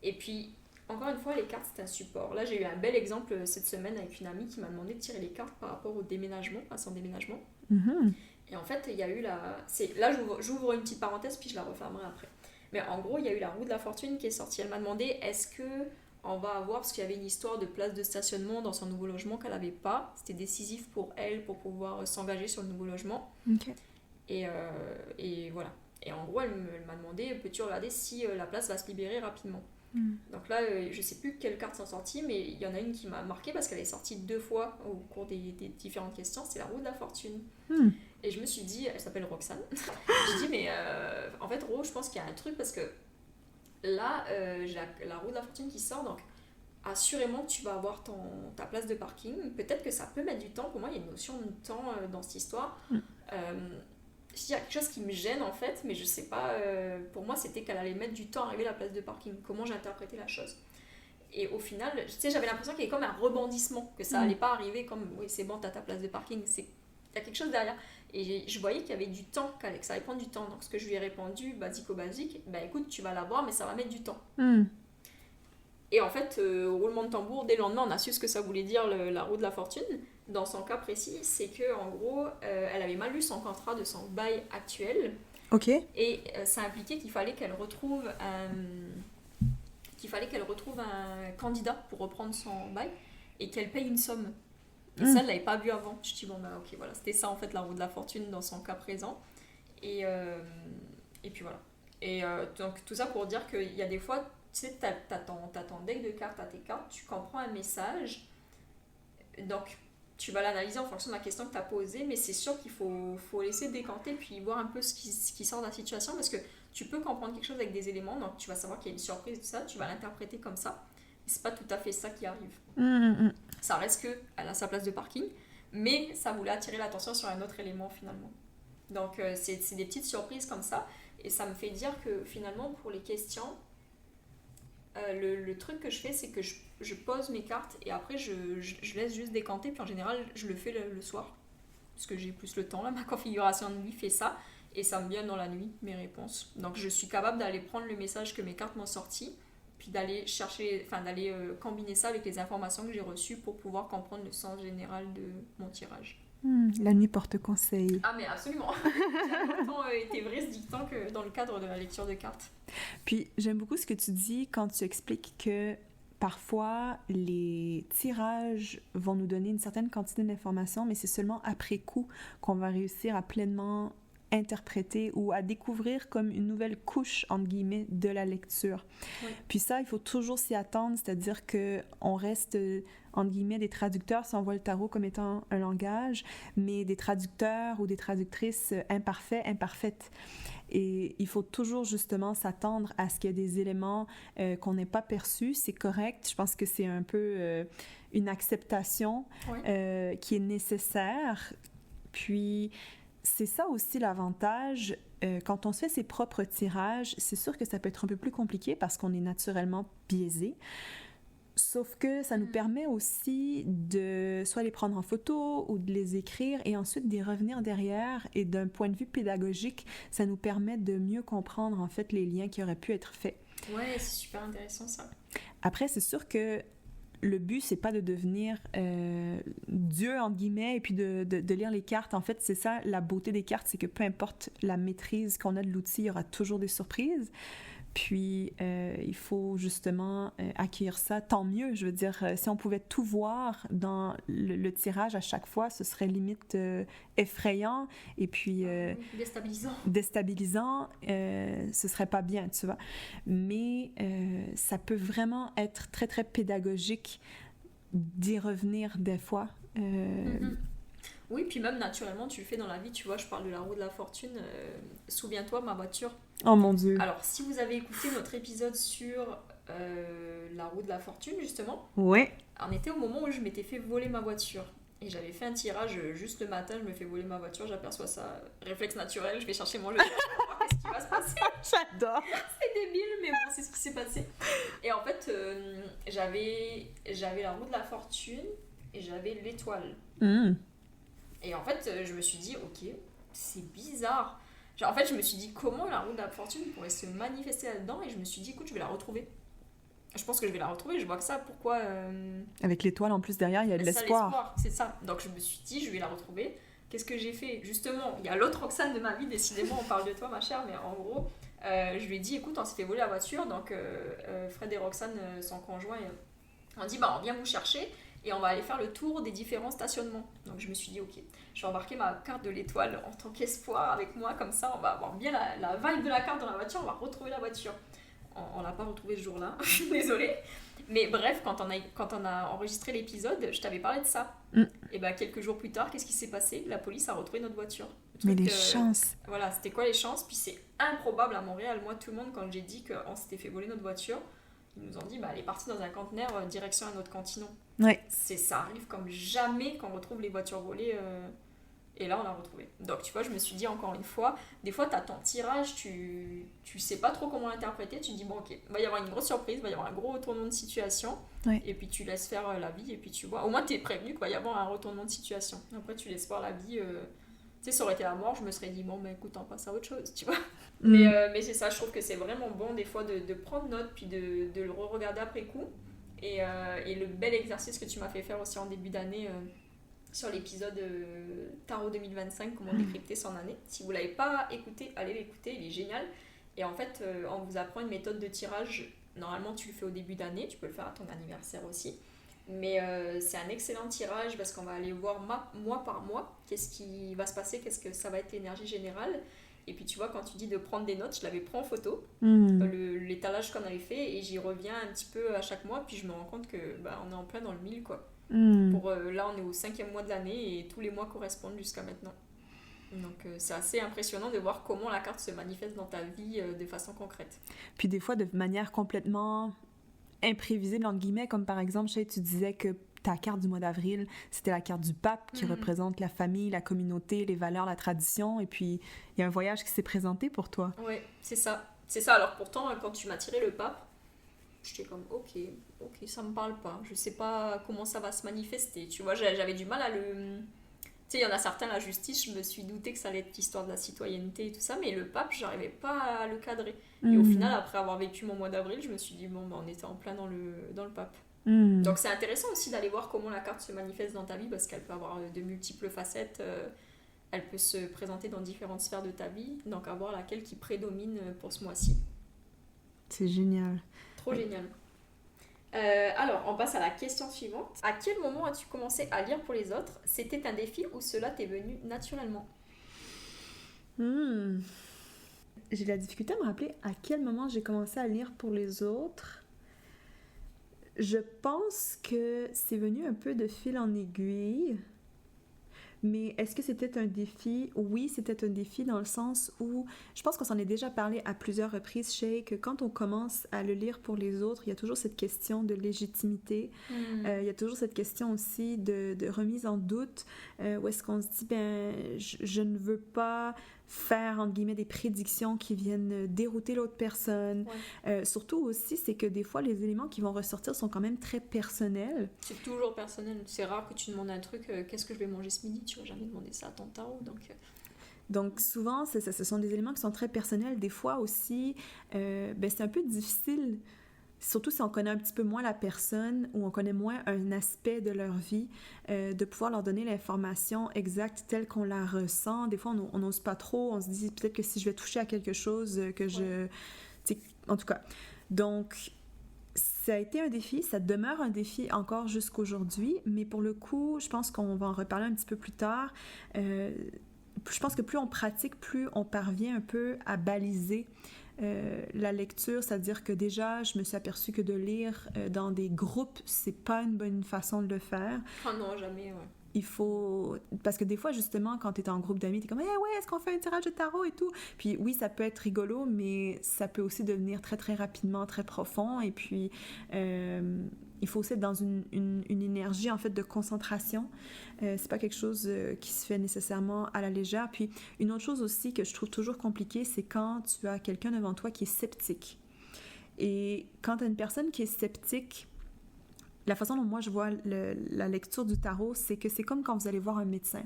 Et puis, encore une fois, les cartes, c'est un support. Là, j'ai eu un bel exemple cette semaine avec une amie qui m'a demandé de tirer les cartes par rapport au déménagement, à son déménagement. Et en fait, il y a eu là, j'ouvre une petite parenthèse, puis je la refermerai après. Mais en gros, il y a eu la roue de la fortune qui est sortie. Elle m'a demandé, est-ce que on va avoir, parce qu'il y avait une histoire de place de stationnement dans son nouveau logement qu'elle n'avait pas. C'était décisif pour elle pour pouvoir s'engager sur le nouveau logement. Okay. Et voilà. Et en gros, elle m'a demandé, peux-tu regarder si la place va se libérer rapidement. Donc là, je sais plus quelles cartes sont sorties, mais il y en a une qui m'a marquée parce qu'elle est sortie 2 fois au cours des différentes questions. C'est la roue de la fortune. Et je me suis dit, elle s'appelle Roxane. J'ai dit, mais en fait, Ro, je pense qu'il y a un truc parce que là, j'ai la roue de la fortune qui sort, donc assurément tu vas avoir ta place de parking. Peut-être que ça peut mettre du temps. Pour moi, il y a une notion de temps dans cette histoire. Il y a quelque chose qui me gêne en fait, mais je sais pas, pour moi c'était qu'elle allait mettre du temps à arriver à la place de parking. Comment j'ai interprété la chose. Et au final, tu sais, j'avais l'impression qu'il y avait comme un rebondissement, que ça allait pas arriver comme, oui c'est bon, t'as ta place de parking. Il y a quelque chose derrière. Et je voyais qu'il y avait du temps, que ça allait prendre du temps. Donc ce que je lui ai répondu, basique, écoute, tu vas l'avoir, mais ça va mettre du temps. Et en fait, au roulement de tambour, dès le lendemain, on a su ce que ça voulait dire la roue de la fortune. Dans son cas précis, c'est que en gros, elle avait mal lu son contrat de son bail actuel. Ok. Et ça impliquait qu'il fallait qu'elle retrouve un candidat pour reprendre son bail et qu'elle paye une somme. Et ça, elle l'avait pas vu avant. Je me suis dit, ok, voilà, c'était ça en fait la roue de la fortune dans son cas présent. Et puis voilà. Et donc tout ça pour dire qu'il y a des fois, tu sais, t'as ton deck de cartes, t'as tes cartes, tu comprends un message, donc tu vas l'analyser en fonction de la question que tu as posée, mais c'est sûr qu'il faut laisser décanter puis voir un peu ce qui sort de la situation, parce que tu peux comprendre quelque chose avec des éléments, donc tu vas savoir qu'il y a une surprise, tout ça, tu vas l'interpréter comme ça, mais c'est pas tout à fait ça qui arrive. Ça reste qu'elle a sa place de parking, mais ça voulait attirer l'attention sur un autre élément finalement. Donc c'est des petites surprises comme ça, et ça me fait dire que finalement pour les questions, le truc que je fais, c'est que je pose mes cartes et après je laisse juste décanter, puis en général je le fais le soir parce que j'ai plus le temps là, ma configuration de nuit fait ça et ça me vient dans la nuit mes réponses. Donc je suis capable d'aller prendre le message que mes cartes m'ont sorti, puis d'aller combiner ça avec les informations que j'ai reçues pour pouvoir comprendre le sens général de mon tirage. La nuit porte conseil. Ah mais absolument. J'ai autant été vrai ce dicton que dans le cadre de la lecture de cartes. Puis j'aime beaucoup ce que tu dis quand tu expliques que parfois les tirages vont nous donner une certaine quantité d'informations, mais c'est seulement après coup qu'on va réussir à pleinement interpréter ou à découvrir comme une nouvelle couche, entre guillemets, de la lecture. Oui. Puis ça, il faut toujours s'y attendre, c'est-à-dire qu'on reste, entre guillemets, des traducteurs, si on voit le tarot comme étant un langage, mais des traducteurs ou des traductrices imparfaites. Et il faut toujours justement s'attendre à ce qu'il y ait des éléments qu'on n'ait pas perçus. C'est correct. Je pense que c'est un peu une acceptation qui est nécessaire. Puis c'est ça aussi l'avantage. Quand on se fait ses propres tirages, c'est sûr que ça peut être un peu plus compliqué parce qu'on est naturellement biaisé. Sauf que ça nous permet aussi de soit les prendre en photo ou de les écrire et ensuite d'y revenir derrière. Et d'un point de vue pédagogique, ça nous permet de mieux comprendre en fait les liens qui auraient pu être faits. Ouais, c'est super intéressant ça. Après, c'est sûr que le but, c'est pas de devenir Dieu, entre guillemets, et puis de lire les cartes. En fait, c'est ça, la beauté des cartes, c'est que peu importe la maîtrise qu'on a de l'outil, il y aura toujours des surprises. Puis, il faut justement accueillir ça. Tant mieux, je veux dire, si on pouvait tout voir dans le tirage à chaque fois, ce serait limite effrayant et puis... Déstabilisant, ce serait pas bien, tu vois. Mais ça peut vraiment être très, très pédagogique d'y revenir des fois. Oui, puis même naturellement, tu le fais dans la vie, tu vois, je parle de la roue de la fortune. Souviens-toi, ma voiture. Oh mon Dieu. Alors, si vous avez écouté notre épisode sur la roue de la fortune, justement, ouais. On était au moment où je m'étais fait voler ma voiture. Et j'avais fait un tirage juste le matin, je me fais voler ma voiture, j'aperçois ça, réflexe naturel, je vais chercher mon jeu, qu'est-ce qui va se passer? J'adore! C'est débile, mais bon, c'est ce qui s'est passé. Et en fait, j'avais la roue de la fortune et j'avais l'étoile. Et en fait, je me suis dit, ok, c'est bizarre. Genre, en fait, je me suis dit, comment la roue de la fortune pourrait se manifester là-dedans? Et je me suis dit, écoute, je vais la retrouver. Je pense que je vais la retrouver, je vois que ça, pourquoi... Avec l'étoile en plus derrière, il y a de l'espoir. C'est ça. Donc je me suis dit, je vais la retrouver. Qu'est-ce que j'ai fait? Justement, il y a l'autre Roxane de ma vie, décidément, on parle de toi, ma chère, mais en gros, je lui ai dit, écoute, on s'est fait voler la voiture, donc Fred et Roxane, son conjoint, on dit, bah, on vient vous chercher et on va aller faire le tour des différents stationnements. Donc je me suis dit, ok, je vais embarquer ma carte de l'étoile en tant qu'espoir avec moi, comme ça, on va avoir bien la vibe de la carte dans la voiture, on va retrouver la voiture. On l'a pas retrouvé ce jour-là, je suis désolée. Mais bref, quand on a enregistré l'épisode, je t'avais parlé de ça. Et bah quelques jours plus tard, qu'est-ce qui s'est passé? La police a retrouvé notre voiture. Mais les chances! Voilà, c'était quoi les chances? Puis c'est improbable à Montréal. Moi, tout le monde, quand j'ai dit qu'on s'était fait voler notre voiture, ils nous ont dit, bah elle est partie dans un conteneur direction un autre continent. Ouais. Ça arrive comme jamais qu'on retrouve les voitures volées. Et là, on l'a retrouvé. Donc, tu vois, je me suis dit encore une fois, des fois, tu as ton tirage, tu sais pas trop comment l'interpréter, tu te dis, bon, ok, il va y avoir une grosse surprise, il va y avoir un gros retournement de situation, et puis tu laisses faire la vie, et puis tu vois, au moins, tu es prévenu qu'il va y avoir un retournement de situation. Après, tu laisses voir la vie, tu sais, ça aurait été la mort, je me serais dit, bon, ben écoute, on passe à autre chose, tu vois. Mais c'est ça, je trouve que c'est vraiment bon, des fois, de prendre note, puis de le re-regarder après coup, et le bel exercice que tu m'as fait faire aussi en début d'année, sur l'épisode Tarot 2025, comment décrypter son année. Si vous ne l'avez pas écouté, allez l'écouter, il est génial. Et en fait, on vous apprend une méthode de tirage. Normalement, tu le fais au début d'année, tu peux le faire à ton anniversaire aussi. Mais c'est un excellent tirage parce qu'on va aller voir mois par mois qu'est-ce qui va se passer, qu'est-ce que ça va être l'énergie générale. Et puis tu vois, quand tu dis de prendre des notes, je l'avais pris en photo, l'étalage qu'on avait fait, et j'y reviens un petit peu à chaque mois, puis je me rends compte que on est en plein dans le mille, quoi. Là, on est au 5e mois de l'année et tous les mois correspondent jusqu'à maintenant. Donc, c'est assez impressionnant de voir comment la carte se manifeste dans ta vie de façon concrète. Puis des fois, de manière complètement imprévisible, entre guillemets, comme par exemple, tu disais que ta carte du mois d'avril, c'était la carte du pape qui représente la famille, la communauté, les valeurs, la tradition. Et puis, il y a un voyage qui s'est présenté pour toi. Oui, c'est ça. C'est ça. Alors pourtant, quand tu m'as tiré le pape, j'étais comme, ok, ça me parle pas. Je sais pas comment ça va se manifester. Tu vois, j'avais du mal à le... Tu sais, il y en a certains, la justice, je me suis douté que ça allait être l'histoire de la citoyenneté et tout ça, mais le pape, j'arrivais pas à le cadrer. Et au final, après avoir vécu mon mois d'avril, je me suis dit, bon, on était en plein dans le pape. Donc c'est intéressant aussi d'aller voir comment la carte se manifeste dans ta vie, parce qu'elle peut avoir de multiples facettes. Elle peut se présenter dans différentes sphères de ta vie, donc à voir laquelle qui prédomine pour ce mois-ci. C'est génial. Trop génial. Alors, on passe à la question suivante. À quel moment as-tu commencé à lire pour les autres? C'était un défi ou cela t'est venu naturellement? J'ai la difficulté à me rappeler à quel moment j'ai commencé à lire pour les autres. Je pense que c'est venu un peu de fil en aiguille. Mais est-ce que c'était un défi? Oui, c'était un défi dans le sens où, je pense qu'on s'en est déjà parlé à plusieurs reprises, Shay, que quand on commence à le lire pour les autres, il y a toujours cette question de légitimité. Il y a toujours cette question aussi de remise en doute, où est-ce qu'on se dit, je ne veux pas faire, entre guillemets, des prédictions qui viennent dérouter l'autre personne. Surtout aussi, c'est que des fois, les éléments qui vont ressortir sont quand même très personnels. C'est toujours personnel. C'est rare que tu demandes un truc, qu'est-ce que je vais manger ce midi? Tu vas jamais demander ça à ton tarot, donc souvent, ce sont des éléments qui sont très personnels. Des fois aussi, c'est un peu difficile, surtout si on connaît un petit peu moins la personne ou on connaît moins un aspect de leur vie, de pouvoir leur donner l'information exacte telle qu'on la ressent. Des fois, on n'ose pas trop. On se dit peut-être que si je vais toucher à quelque chose que je... En tout cas. Donc, ça a été un défi. Ça demeure un défi encore jusqu'aujourd'hui. Mais pour le coup, je pense qu'on va en reparler un petit peu plus tard. Je pense que plus on pratique, plus on parvient un peu à baliser la lecture, c'est-à-dire que déjà, je me suis aperçue que de lire dans des groupes, c'est pas une bonne façon de le faire. Oh non, jamais, ouais. il faut... Parce que des fois, justement, quand tu es en groupe d'amis, tu es comme « Eh ouais, est-ce qu'on fait un tirage de tarot et tout? » Puis oui, ça peut être rigolo, mais ça peut aussi devenir très, très rapidement, très profond. Et puis, il faut aussi être dans une énergie, en fait, de concentration. C'est pas quelque chose qui se fait nécessairement à la légère. Puis, une autre chose aussi que je trouve toujours compliquée, c'est quand tu as quelqu'un devant toi qui est sceptique. Et quand tu as une personne qui est sceptique, la façon dont moi je vois la lecture du tarot, c'est que c'est comme quand vous allez voir un médecin.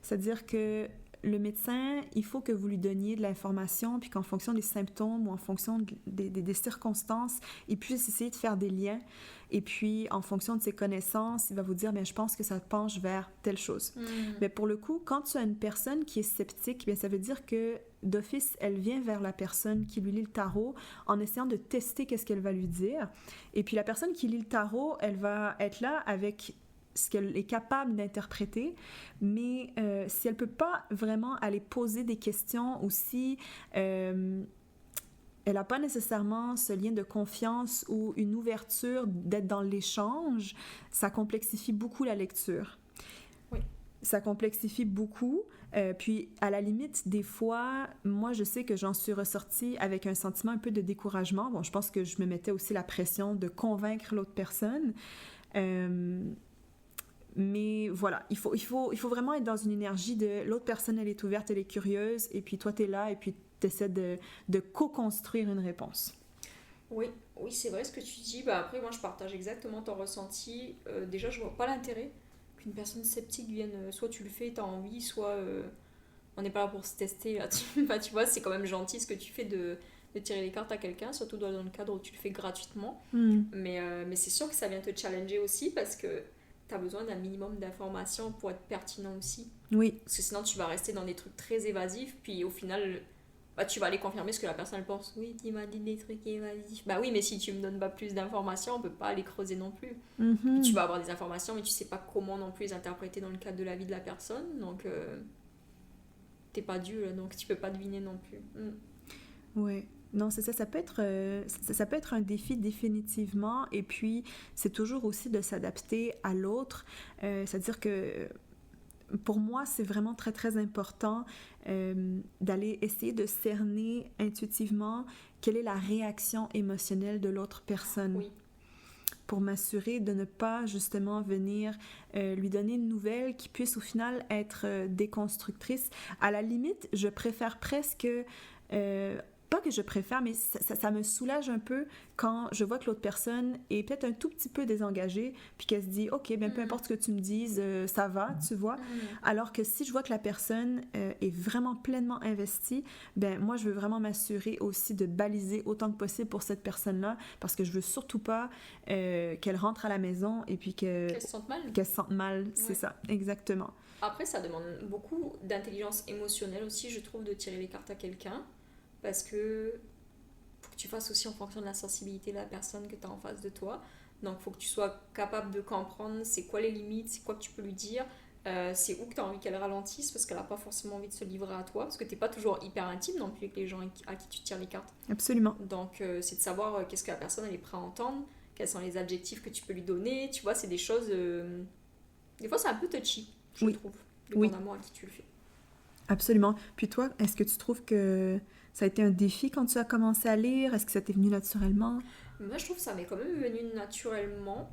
C'est-à-dire que le médecin, il faut que vous lui donniez de l'information, puis qu'en fonction des symptômes ou en fonction des circonstances, il puisse essayer de faire des liens. Et puis, en fonction de ses connaissances, il va vous dire, bien, je pense que ça penche vers telle chose. Mais pour le coup, quand tu as une personne qui est sceptique, bien, ça veut dire que d'office, elle vient vers la personne qui lui lit le tarot en essayant de tester qu'est-ce qu'elle va lui dire. Et puis, la personne qui lit le tarot, elle va être là avec ce qu'elle est capable d'interpréter, mais si elle ne peut pas vraiment aller poser des questions aussi, elle n'a pas nécessairement ce lien de confiance ou une ouverture d'être dans l'échange, ça complexifie beaucoup la lecture. Oui. Ça complexifie beaucoup. Puis, à la limite, des fois, moi, je sais que j'en suis ressortie avec un sentiment un peu de découragement. Bon, je pense que je me mettais aussi la pression de convaincre l'autre personne. Mais voilà, il faut vraiment être dans une énergie de l'autre personne, elle est ouverte, elle est curieuse, et puis toi, tu es là, et puis tu essaies de co-construire une réponse. Oui, c'est vrai ce que tu dis. Bah, après, moi, je partage exactement ton ressenti. Déjà, je vois pas l'intérêt qu'une personne sceptique vienne. Soit tu le fais, t'as envie, soit on n'est pas là pour se tester. Là. Bah, tu vois, c'est quand même gentil ce que tu fais de tirer les cartes à quelqu'un, surtout dans le cadre où tu le fais gratuitement. Mais c'est sûr que ça vient te challenger aussi parce que tu as besoin d'un minimum d'informations pour être pertinent aussi. Oui. Parce que sinon, tu vas rester dans des trucs très évasifs, puis au final, bah, tu vas aller confirmer ce que la personne pense. Oui, tu m'as dit des trucs évasifs. Bah oui, mais si tu me donnes pas plus d'informations, on peut pas les creuser non plus. Puis tu vas avoir des informations, mais tu sais pas comment non plus les interpréter dans le cadre de la vie de la personne. Donc, t'es pas Dieu, là, donc tu peux pas deviner non plus. Oui. Non, c'est ça, ça peut être un défi définitivement, et puis c'est toujours aussi de s'adapter à l'autre, c'est-à-dire que pour moi, c'est vraiment très, très important d'aller essayer de cerner intuitivement quelle est la réaction émotionnelle de l'autre personne. Oui. Pour m'assurer de ne pas justement venir lui donner une nouvelle qui puisse au final être déconstructrice. À la limite, je préfère presque... pas que je préfère, mais ça me soulage un peu quand je vois que l'autre personne est peut-être un tout petit peu désengagée, puis qu'elle se dit « Ok, bien peu importe ce que tu me dises, ça va, tu vois. » Alors que si je vois que la personne est vraiment pleinement investie, ben moi, je veux vraiment m'assurer aussi de baliser autant que possible pour cette personne-là, parce que je veux surtout pas qu'elle rentre à la maison et puis qu'elle se sente mal. Qu'elle se sente mal, c'est ça, exactement. Après, ça demande beaucoup d'intelligence émotionnelle aussi, je trouve, de tirer les cartes à quelqu'un. Parce que faut que tu fasses aussi en fonction de la sensibilité de la personne que tu as en face de toi. Donc, il faut que tu sois capable de comprendre c'est quoi les limites, c'est quoi que tu peux lui dire, c'est où que tu as envie qu'elle ralentisse parce qu'elle n'a pas forcément envie de se livrer à toi. Parce que tu n'es pas toujours hyper intime non plus avec les gens à qui tu tires les cartes. Absolument. Donc, c'est de savoir qu'est-ce que la personne elle est prête à entendre, quels sont les adjectifs que tu peux lui donner. Tu vois, c'est des choses... Des fois, c'est un peu touchy, je trouve, dépendamment à qui tu le fais. Absolument. Puis toi, est-ce que tu trouves que ça a été un défi quand tu as commencé à lire? Est-ce que ça t'est venu naturellement? Moi, je trouve que ça m'est quand même venu naturellement.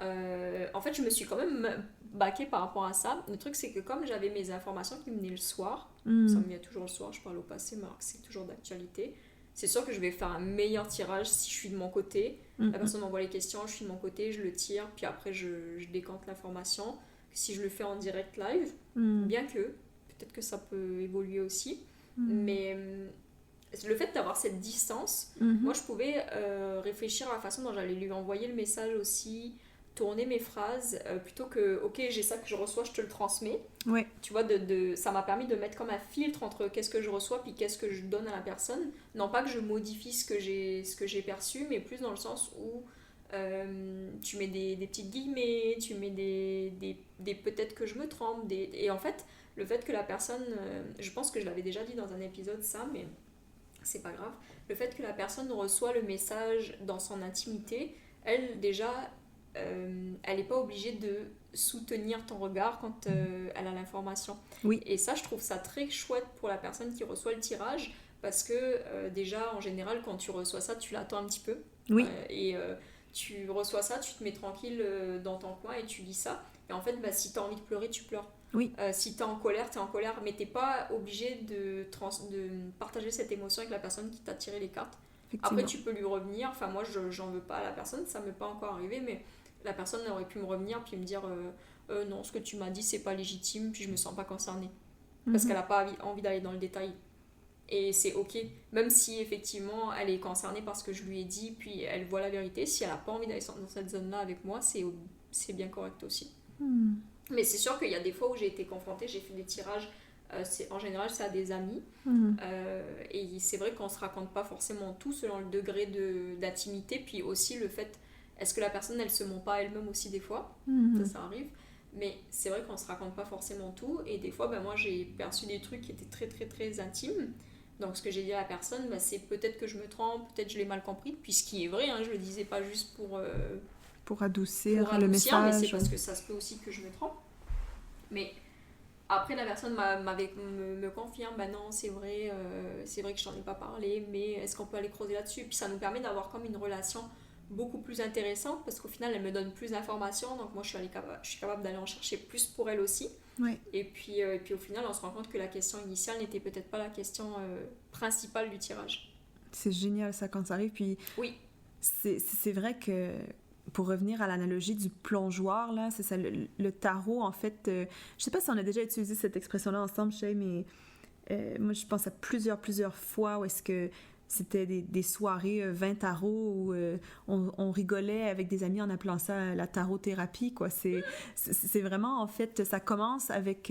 En fait, je me suis quand même baquée par rapport à ça. Le truc, c'est que comme j'avais mes informations qui me venaient le soir, ça me vient toujours le soir, je parle au passé, mais alors que c'est toujours d'actualité, c'est sûr que je vais faire un meilleur tirage si je suis de mon côté. La personne m'envoie les questions, je suis de mon côté, je le tire, puis après, je décante l'information. Si je le fais en direct live, bien que, peut-être que ça peut évoluer aussi, mais... le fait d'avoir cette distance, moi je pouvais réfléchir à la façon dont j'allais lui envoyer le message aussi, tourner mes phrases, plutôt que ok j'ai ça que je reçois, je te le transmets. Ouais. Tu vois, ça m'a permis de mettre comme un filtre entre qu'est-ce que je reçois puis qu'est-ce que je donne à la personne. Non pas que je modifie ce que j'ai perçu, mais plus dans le sens où tu mets des petites guillemets, tu mets des peut-être que je me trompe, et en fait le fait que la personne, je pense que je l'avais déjà dit dans un épisode ça, mais c'est pas grave, le fait que la personne reçoit le message dans son intimité, elle déjà elle n'est pas obligée de soutenir ton regard quand elle a l'information. Oui. Et ça, je trouve ça très chouette pour la personne qui reçoit le tirage, parce que déjà, en général, quand tu reçois ça, tu l'attends un petit peu. Oui. Tu reçois ça, tu te mets tranquille dans ton coin et tu lis ça. Et en fait, si tu as envie de pleurer, tu pleures. Oui. Si tu es en colère, tu es en colère. Mais tu n'es pas obligé de partager cette émotion avec la personne qui t'a tiré les cartes. Après, tu peux lui revenir. Enfin, moi, j'en veux pas à la personne. Ça ne m'est pas encore arrivé. Mais la personne aurait pu me revenir puis me dire non, ce que tu m'as dit, c'est pas légitime. Puis je me sens pas concernée. Parce qu'elle n'a pas envie d'aller dans le détail. Et c'est ok, même si effectivement elle est concernée par ce que je lui ai dit, puis elle voit la vérité, si elle n'a pas envie d'aller dans cette zone-là avec moi, c'est bien correct aussi. Mais c'est sûr qu'il y a des fois où j'ai été confrontée, j'ai fait des tirages, en général c'est à des amis, et c'est vrai qu'on ne se raconte pas forcément tout selon le degré d'intimité, puis aussi le fait, est-ce que la personne elle se ment pas elle-même aussi des fois, ça arrive. Mais c'est vrai qu'on ne se raconte pas forcément tout, et des fois moi j'ai perçu des trucs qui étaient très très très intimes. Donc ce que j'ai dit à la personne, c'est peut-être que je me trompe, peut-être que je l'ai mal compris, puis ce qui est vrai, je le disais pas juste pour adoucir le message. Mais c'est parce que ça se peut aussi que je me trompe. Mais après la personne me confirme, non c'est vrai que je t'en ai pas parlé, mais est-ce qu'on peut aller creuser là-dessus? Puis ça nous permet d'avoir comme une relation beaucoup plus intéressante, parce qu'au final elle me donne plus d'informations, donc moi je suis capable d'aller en chercher plus pour elle aussi. Oui. Et puis au final, on se rend compte que la question initiale n'était peut-être pas la question principale du tirage. C'est génial ça quand ça arrive. Puis oui. C'est vrai que, pour revenir à l'analogie du plongeoir, là, c'est ça, le tarot, en fait, je sais pas si on a déjà utilisé cette expression-là ensemble, Shay, mais moi je pense à plusieurs fois où est-ce que c'était des soirées 20 tarots où on rigolait avec des amis en appelant ça la tarot-thérapie, quoi. C'est vraiment, en fait, ça commence avec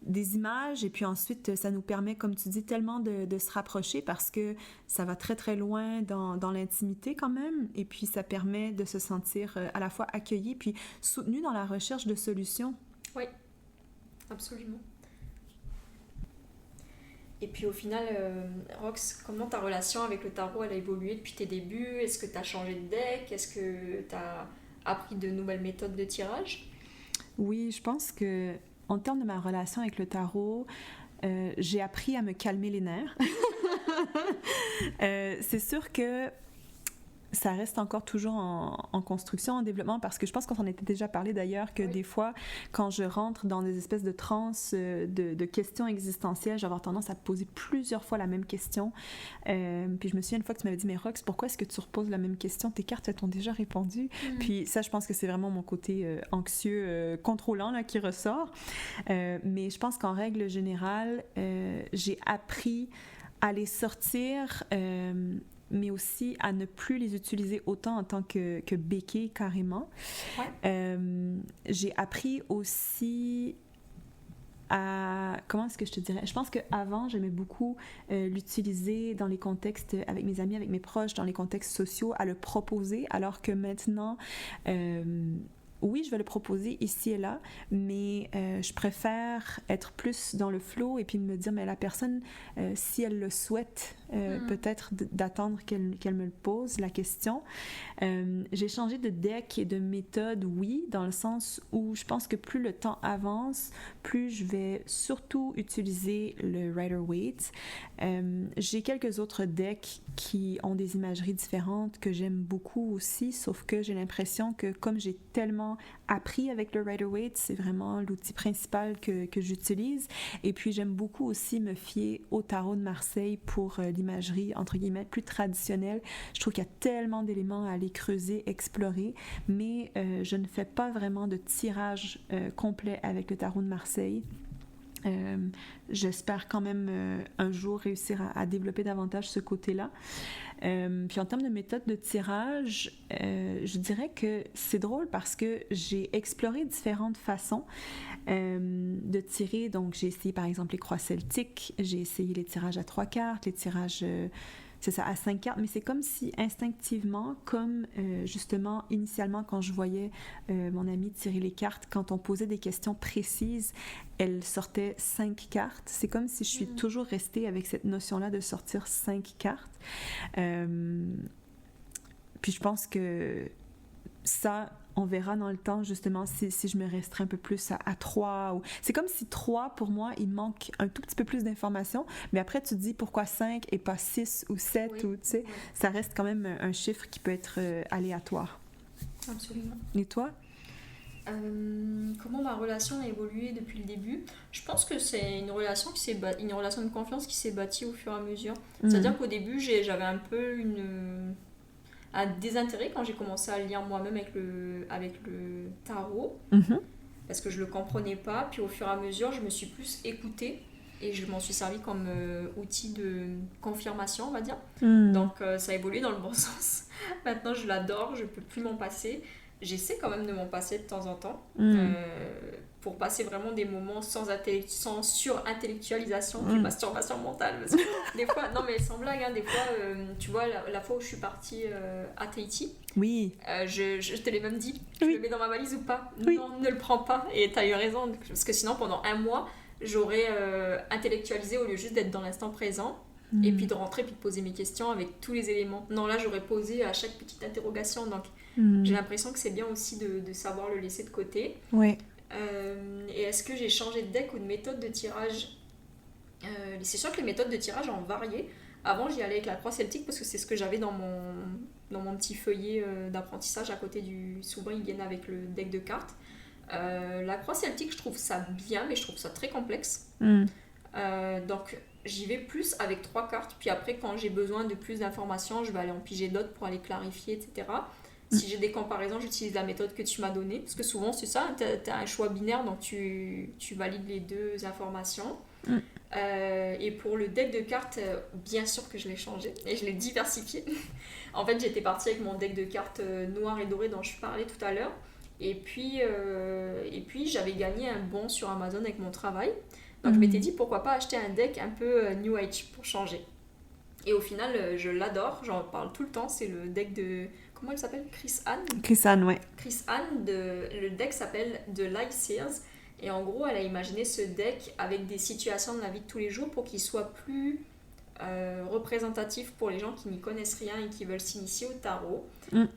des images et puis ensuite, ça nous permet, comme tu dis, tellement de se rapprocher parce que ça va très, très loin dans l'intimité quand même. Et puis, ça permet de se sentir à la fois accueilli puis soutenu dans la recherche de solutions. Oui, absolument. Et puis au final, Rox, comment ta relation avec le tarot elle a évolué depuis tes débuts? Est-ce que tu as changé de deck? Est-ce que tu as appris de nouvelles méthodes de tirage? Oui, je pense que en termes de ma relation avec le tarot, j'ai appris à me calmer les nerfs. C'est sûr que ça reste encore toujours en construction, en développement, parce que je pense qu'on en était déjà parlé d'ailleurs, que des fois, quand je rentre dans des espèces de transes de questions existentielles, j'ai avoir tendance à poser plusieurs fois la même question. Puis je me souviens une fois que tu m'avais dit, mais Rox, pourquoi est-ce que tu reposes la même question? Tes cartes, elles t'ont déjà répondu. Puis ça, je pense que c'est vraiment mon côté anxieux, contrôlant là, qui ressort. Mais je pense qu'en règle générale, j'ai appris à les sortir... mais aussi à ne plus les utiliser autant en tant que béquille carrément. Ouais. J'ai appris aussi à... Comment est-ce que je te dirais? Je pense qu'avant, j'aimais beaucoup l'utiliser dans les contextes avec mes amis, avec mes proches, dans les contextes sociaux, à le proposer, alors que maintenant... oui, je vais le proposer ici et là, mais je préfère être plus dans le flow et puis me dire, mais la personne, si elle le souhaite, peut-être d'attendre qu'elle me le pose, la question. J'ai changé de deck et de méthode, oui, dans le sens où je pense que plus le temps avance, plus je vais surtout utiliser le Rider-Waite. J'ai quelques autres decks qui ont des imageries différentes que j'aime beaucoup aussi, sauf que j'ai l'impression que comme j'ai tellement appris avec le Rider-Waite, c'est vraiment l'outil principal que j'utilise. Et puis j'aime beaucoup aussi me fier au tarot de Marseille pour l'imagerie, entre guillemets, plus traditionnelle. Je trouve qu'il y a tellement d'éléments à aller creuser, explorer, mais je ne fais pas vraiment de tirage complet avec le tarot de Marseille. J'espère quand même un jour réussir à développer davantage ce côté-là. Puis en termes de méthode de tirage, je dirais que c'est drôle parce que j'ai exploré différentes façons de tirer. Donc j'ai essayé par exemple les croix celtiques, j'ai essayé les tirages à 3 cartes, les tirages... c'est ça, à 5 cartes, mais c'est comme si instinctivement, comme justement initialement quand je voyais mon amie tirer les cartes, quand on posait des questions précises, elle sortait 5 cartes. C'est comme si je suis toujours restée avec cette notion-là de sortir 5 cartes. Puis je pense que ça, on verra dans le temps, justement, si je me restreins un peu plus à 3. Ou... C'est comme si 3, pour moi, il manque un tout petit peu plus d'informations, mais après, tu te dis pourquoi 5 et pas 6 ou 7, Oui. ou, tu sais, ça reste quand même un chiffre qui peut être aléatoire. Absolument. Et toi? Comment ma relation a évolué depuis le début? Je pense que c'est une relation une relation de confiance qui s'est bâtie au fur et à mesure. C'est-à-dire qu'au début, j'avais un peu un désintérêt quand j'ai commencé à lire moi-même avec le tarot, parce que je le comprenais pas. Puis au fur et à mesure, je me suis plus écoutée et je m'en suis servi comme outil de confirmation, on va dire. Donc ça a évolué dans le bon sens. Maintenant, je l'adore, je peux plus m'en passer. J'essaie quand même de m'en passer de temps en temps pour passer vraiment des moments sans surintellectualisation puis masturbation mentale. Parce que des fois, non mais sans blague, hein, des fois, tu vois, la fois où je suis partie à Tahiti, Oui. je te l'ai même dit, Oui. je le mets dans ma valise ou pas? Oui. Non, ne le prends pas. Et t'as eu raison, parce que sinon pendant un mois, j'aurais intellectualisé au lieu juste d'être dans l'instant présent. Et puis de rentrer puis de poser mes questions avec tous les éléments. Non, là j'aurais posé à chaque petite interrogation, donc j'ai l'impression que c'est bien aussi de savoir le laisser de côté. Oui. Et est-ce que j'ai changé de deck ou de méthode de tirage? C'est sûr que les méthodes de tirage ont varié. Avant j'y allais avec la croix celtique parce que c'est ce que j'avais dans mon petit feuillet d'apprentissage à côté du... Souvent ils viennent avec le deck de cartes. La croix celtique, je trouve ça bien, mais je trouve ça très complexe. Donc j'y vais plus avec 3 cartes, puis après quand j'ai besoin de plus d'informations, je vais aller en piger d'autres pour aller clarifier, etc. Si j'ai des comparaisons, j'utilise la méthode que tu m'as donnée, parce que souvent c'est ça, tu as un choix binaire, donc tu valides les deux informations. Et pour le deck de cartes, bien sûr que je l'ai changé, et je l'ai diversifié. En fait, j'étais partie avec mon deck de cartes noir et doré dont je parlais tout à l'heure, et puis j'avais gagné un bon sur Amazon avec mon travail. Donc je m'étais dit pourquoi pas acheter un deck un peu New Age pour changer. Et au final, je l'adore, j'en parle tout le temps, c'est le deck de... Comment elle s'appelle? Chris Anne. Ouais. Chris Anne, le deck s'appelle The Light Seers. Et en gros, elle a imaginé ce deck avec des situations de la vie de tous les jours pour qu'il soit plus représentatif pour les gens qui n'y connaissent rien et qui veulent s'initier au tarot.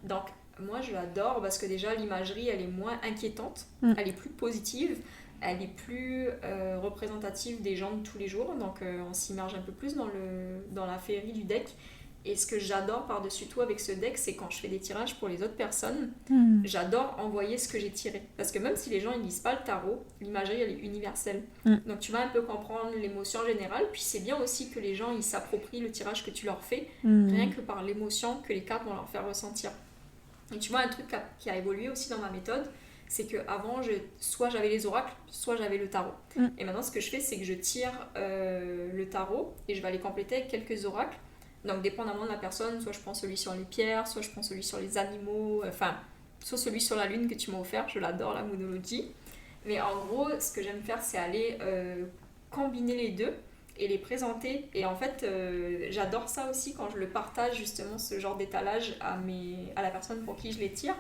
Donc moi je l'adore parce que déjà l'imagerie elle est moins inquiétante, elle est plus positive. Elle est plus représentative des gens de tous les jours, donc on s'immerge un peu plus dans la féerie du deck. Et ce que j'adore par-dessus tout avec ce deck, c'est quand je fais des tirages pour les autres personnes, j'adore envoyer ce que j'ai tiré. Parce que même si les gens ne lisent pas le tarot, l'imagerie elle est universelle. Donc tu vas un peu comprendre l'émotion générale, puis c'est bien aussi que les gens ils s'approprient le tirage que tu leur fais, rien que par l'émotion que les cartes vont leur faire ressentir. Et tu vois, un truc qui a évolué aussi dans ma méthode, c'est qu'avant, soit j'avais les oracles, soit j'avais le tarot. Et maintenant, ce que je fais, c'est que je tire le tarot et je vais aller compléter avec quelques oracles. Donc, dépendamment de la personne, soit je prends celui sur les pierres, soit je prends celui sur les animaux, soit celui sur la lune que tu m'as offert, je l'adore, la moonologie. Mais en gros, ce que j'aime faire, c'est aller combiner les deux et les présenter. Et en fait, j'adore ça aussi quand je le partage, justement, ce genre d'étalage à la personne pour qui je les tire.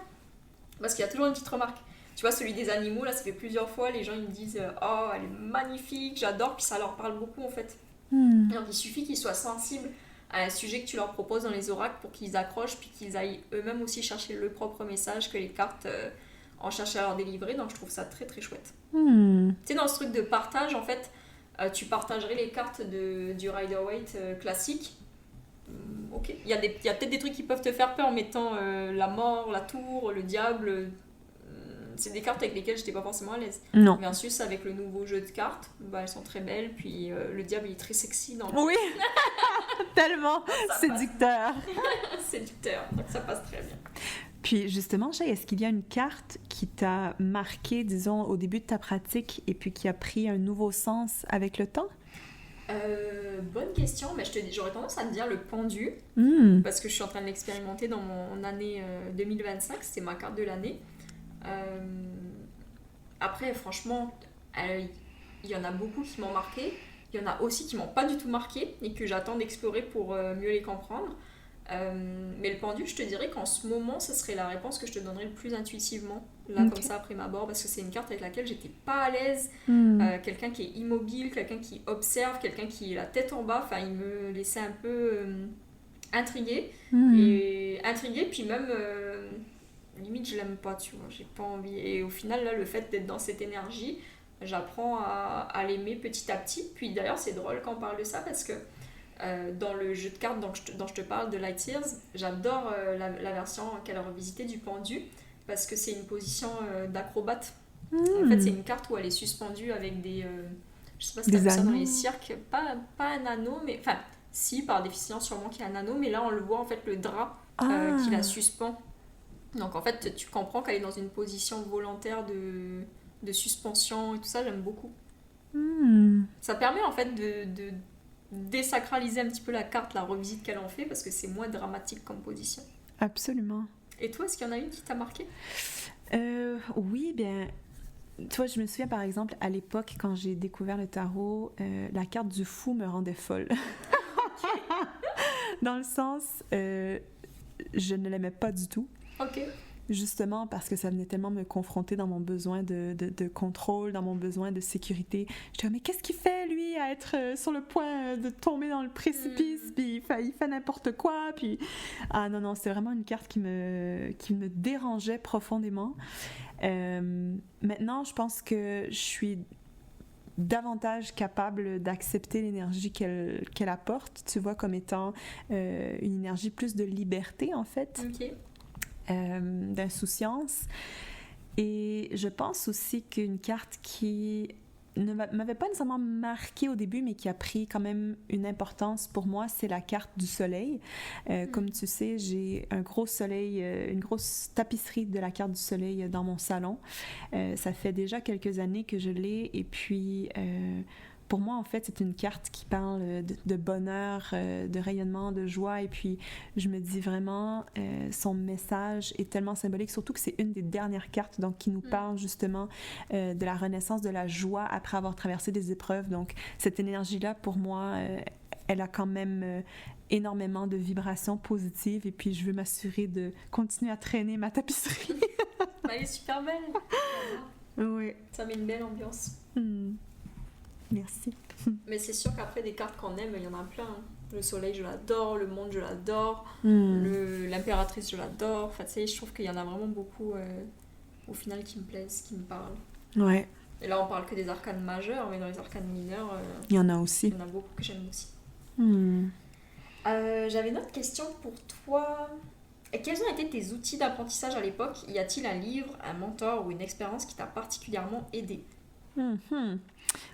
Parce qu'il y a toujours une petite remarque. Tu vois, celui des animaux, là, ça fait plusieurs fois, les gens ils me disent « Oh, elle est magnifique, j'adore », puis ça leur parle beaucoup en fait. Donc il suffit qu'ils soient sensibles à un sujet que tu leur proposes dans les oracles pour qu'ils accrochent, puis qu'ils aillent eux-mêmes aussi chercher le propre message que les cartes en cherchent à leur délivrer. Donc je trouve ça très très chouette. Tu sais, dans ce truc de partage, en fait, tu partagerais les cartes du Rider-Waite classique. Ok, il y a peut-être des trucs qui peuvent te faire peur en mettant la mort, la tour, le diable. C'est des cartes avec lesquelles j'étais pas forcément à l'aise. Non. Versus avec le nouveau jeu de cartes, elles sont très belles, puis le diable il est très sexy dans le... Oui, tellement séducteur. Séducteur, donc ça passe très bien. Puis justement, Jay, est-ce qu'il y a une carte qui t'a marqué, disons, au début de ta pratique et puis qui a pris un nouveau sens avec le temps? Bonne question, mais j'aurais tendance à te dire le pendu, parce que je suis en train de l'expérimenter dans mon année 2025, c'était ma carte de l'année. Après, franchement, il y en a beaucoup qui m'ont marqué, il y en a aussi qui m'ont pas du tout marqué et que j'attends d'explorer pour mieux les comprendre. Mais le pendu, je te dirais qu'en ce moment, ce serait la réponse que je te donnerais le plus intuitivement, là, comme ça, après ma abord, parce que c'est une carte avec laquelle j'étais pas à l'aise. Quelqu'un qui est immobile, quelqu'un qui observe, quelqu'un qui est la tête en bas, il me laissait un peu intriguée, puis même limite je l'aime pas, tu vois, j'ai pas envie. Et au final, là, le fait d'être dans cette énergie, j'apprends à l'aimer petit à petit. Puis d'ailleurs, c'est drôle quand on parle de ça parce que dans le jeu de cartes dont je te parle de Light Years, j'adore la version qu'elle a revisitée du pendu parce que c'est une position d'acrobate. En fait, c'est une carte où elle est suspendue avec des... je sais pas si t'as vu ça dans les cirques. Pas un anneau, mais... Enfin, si, par définition, sûrement qu'il y a un anneau, mais là, on le voit, en fait, le drap qui la suspend. Donc, en fait, tu comprends qu'elle est dans une position volontaire de suspension et tout ça, j'aime beaucoup. Ça permet, en fait, de désacraliser un petit peu la carte, la revisite qu'elle en fait, parce que c'est moins dramatique comme position. Absolument. Et toi, est-ce qu'il y en a une qui t'a marqué? Oui, bien... Toi, je me souviens, par exemple, à l'époque, quand j'ai découvert le tarot, la carte du fou me rendait folle. Dans le sens, je ne l'aimais pas du tout. Ok. Justement parce que ça venait tellement me confronter dans mon besoin de contrôle, dans mon besoin de sécurité. Je disais, mais qu'est-ce qu'il fait, lui, à être sur le point de tomber dans le précipice, puis il fait n'importe quoi, puis... Ah non, c'est vraiment une carte qui me dérangeait profondément. Maintenant, je pense que je suis davantage capable d'accepter l'énergie qu'elle apporte, tu vois, comme étant une énergie plus de liberté, en fait. Ok. D'insouciance. Et je pense aussi qu'une carte qui ne m'avait pas nécessairement marquée au début, mais qui a pris quand même une importance pour moi, c'est la carte du soleil. Comme tu sais, j'ai un gros soleil, une grosse tapisserie de la carte du soleil dans mon salon. Ça fait déjà quelques années que je l'ai, et puis... pour moi, en fait, c'est une carte qui parle de bonheur, de rayonnement, de joie. Et puis, je me dis vraiment, son message est tellement symbolique, surtout que c'est une des dernières cartes donc, qui nous parle justement de la renaissance, de la joie après avoir traversé des épreuves. Donc, cette énergie-là, pour moi, elle a quand même énormément de vibrations positives. Et puis, je veux m'assurer de continuer à traîner ma tapisserie. Elle est super belle. Oui. Ça met une belle ambiance. Merci. Mais c'est sûr qu'après, des cartes qu'on aime, il y en a plein. Hein. Le soleil, je l'adore. Le monde, je l'adore. L'impératrice, je l'adore. Enfin, tu sais, je trouve qu'il y en a vraiment beaucoup, au final, qui me plaisent, qui me parlent. Ouais. Et là, on parle que des arcanes majeures, mais dans les arcanes mineures... il y en a aussi. Il y en a beaucoup que j'aime aussi. J'avais une autre question pour toi. Quels ont été tes outils d'apprentissage à l'époque? Y a-t-il un livre, un mentor ou une expérience qui t'a particulièrement aidé?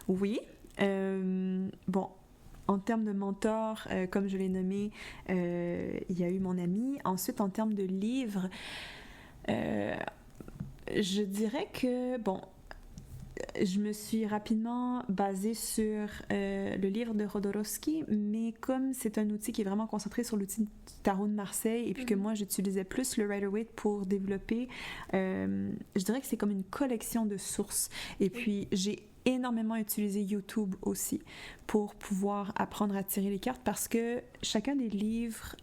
Oui. Bon, en termes de mentor, comme je l'ai nommé, il y a eu mon ami. Ensuite, en termes de livres, je dirais que, bon, je me suis rapidement basée sur le livre de Jodorowsky, mais comme c'est un outil qui est vraiment concentré sur l'outil du tarot de Marseille, et puis que moi j'utilisais plus le Rider-Waite pour développer, je dirais que c'est comme une collection de sources. Et puis j'ai énormément utilisé YouTube aussi pour pouvoir apprendre à tirer les cartes, parce que chacun des livres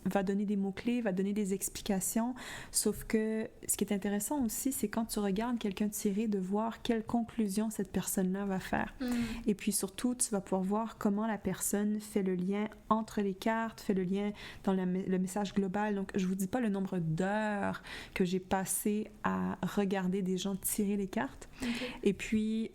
va donner des mots-clés, va donner des explications, sauf que ce qui est intéressant aussi, c'est quand tu regardes quelqu'un tirer, de voir quelle conclusion cette personne-là va faire. Et puis surtout, tu vas pouvoir voir comment la personne fait le lien entre les cartes, fait le lien dans le message global. Donc, je vous dis pas le nombre d'heures que j'ai passé à regarder des gens tirer les cartes. Et puis,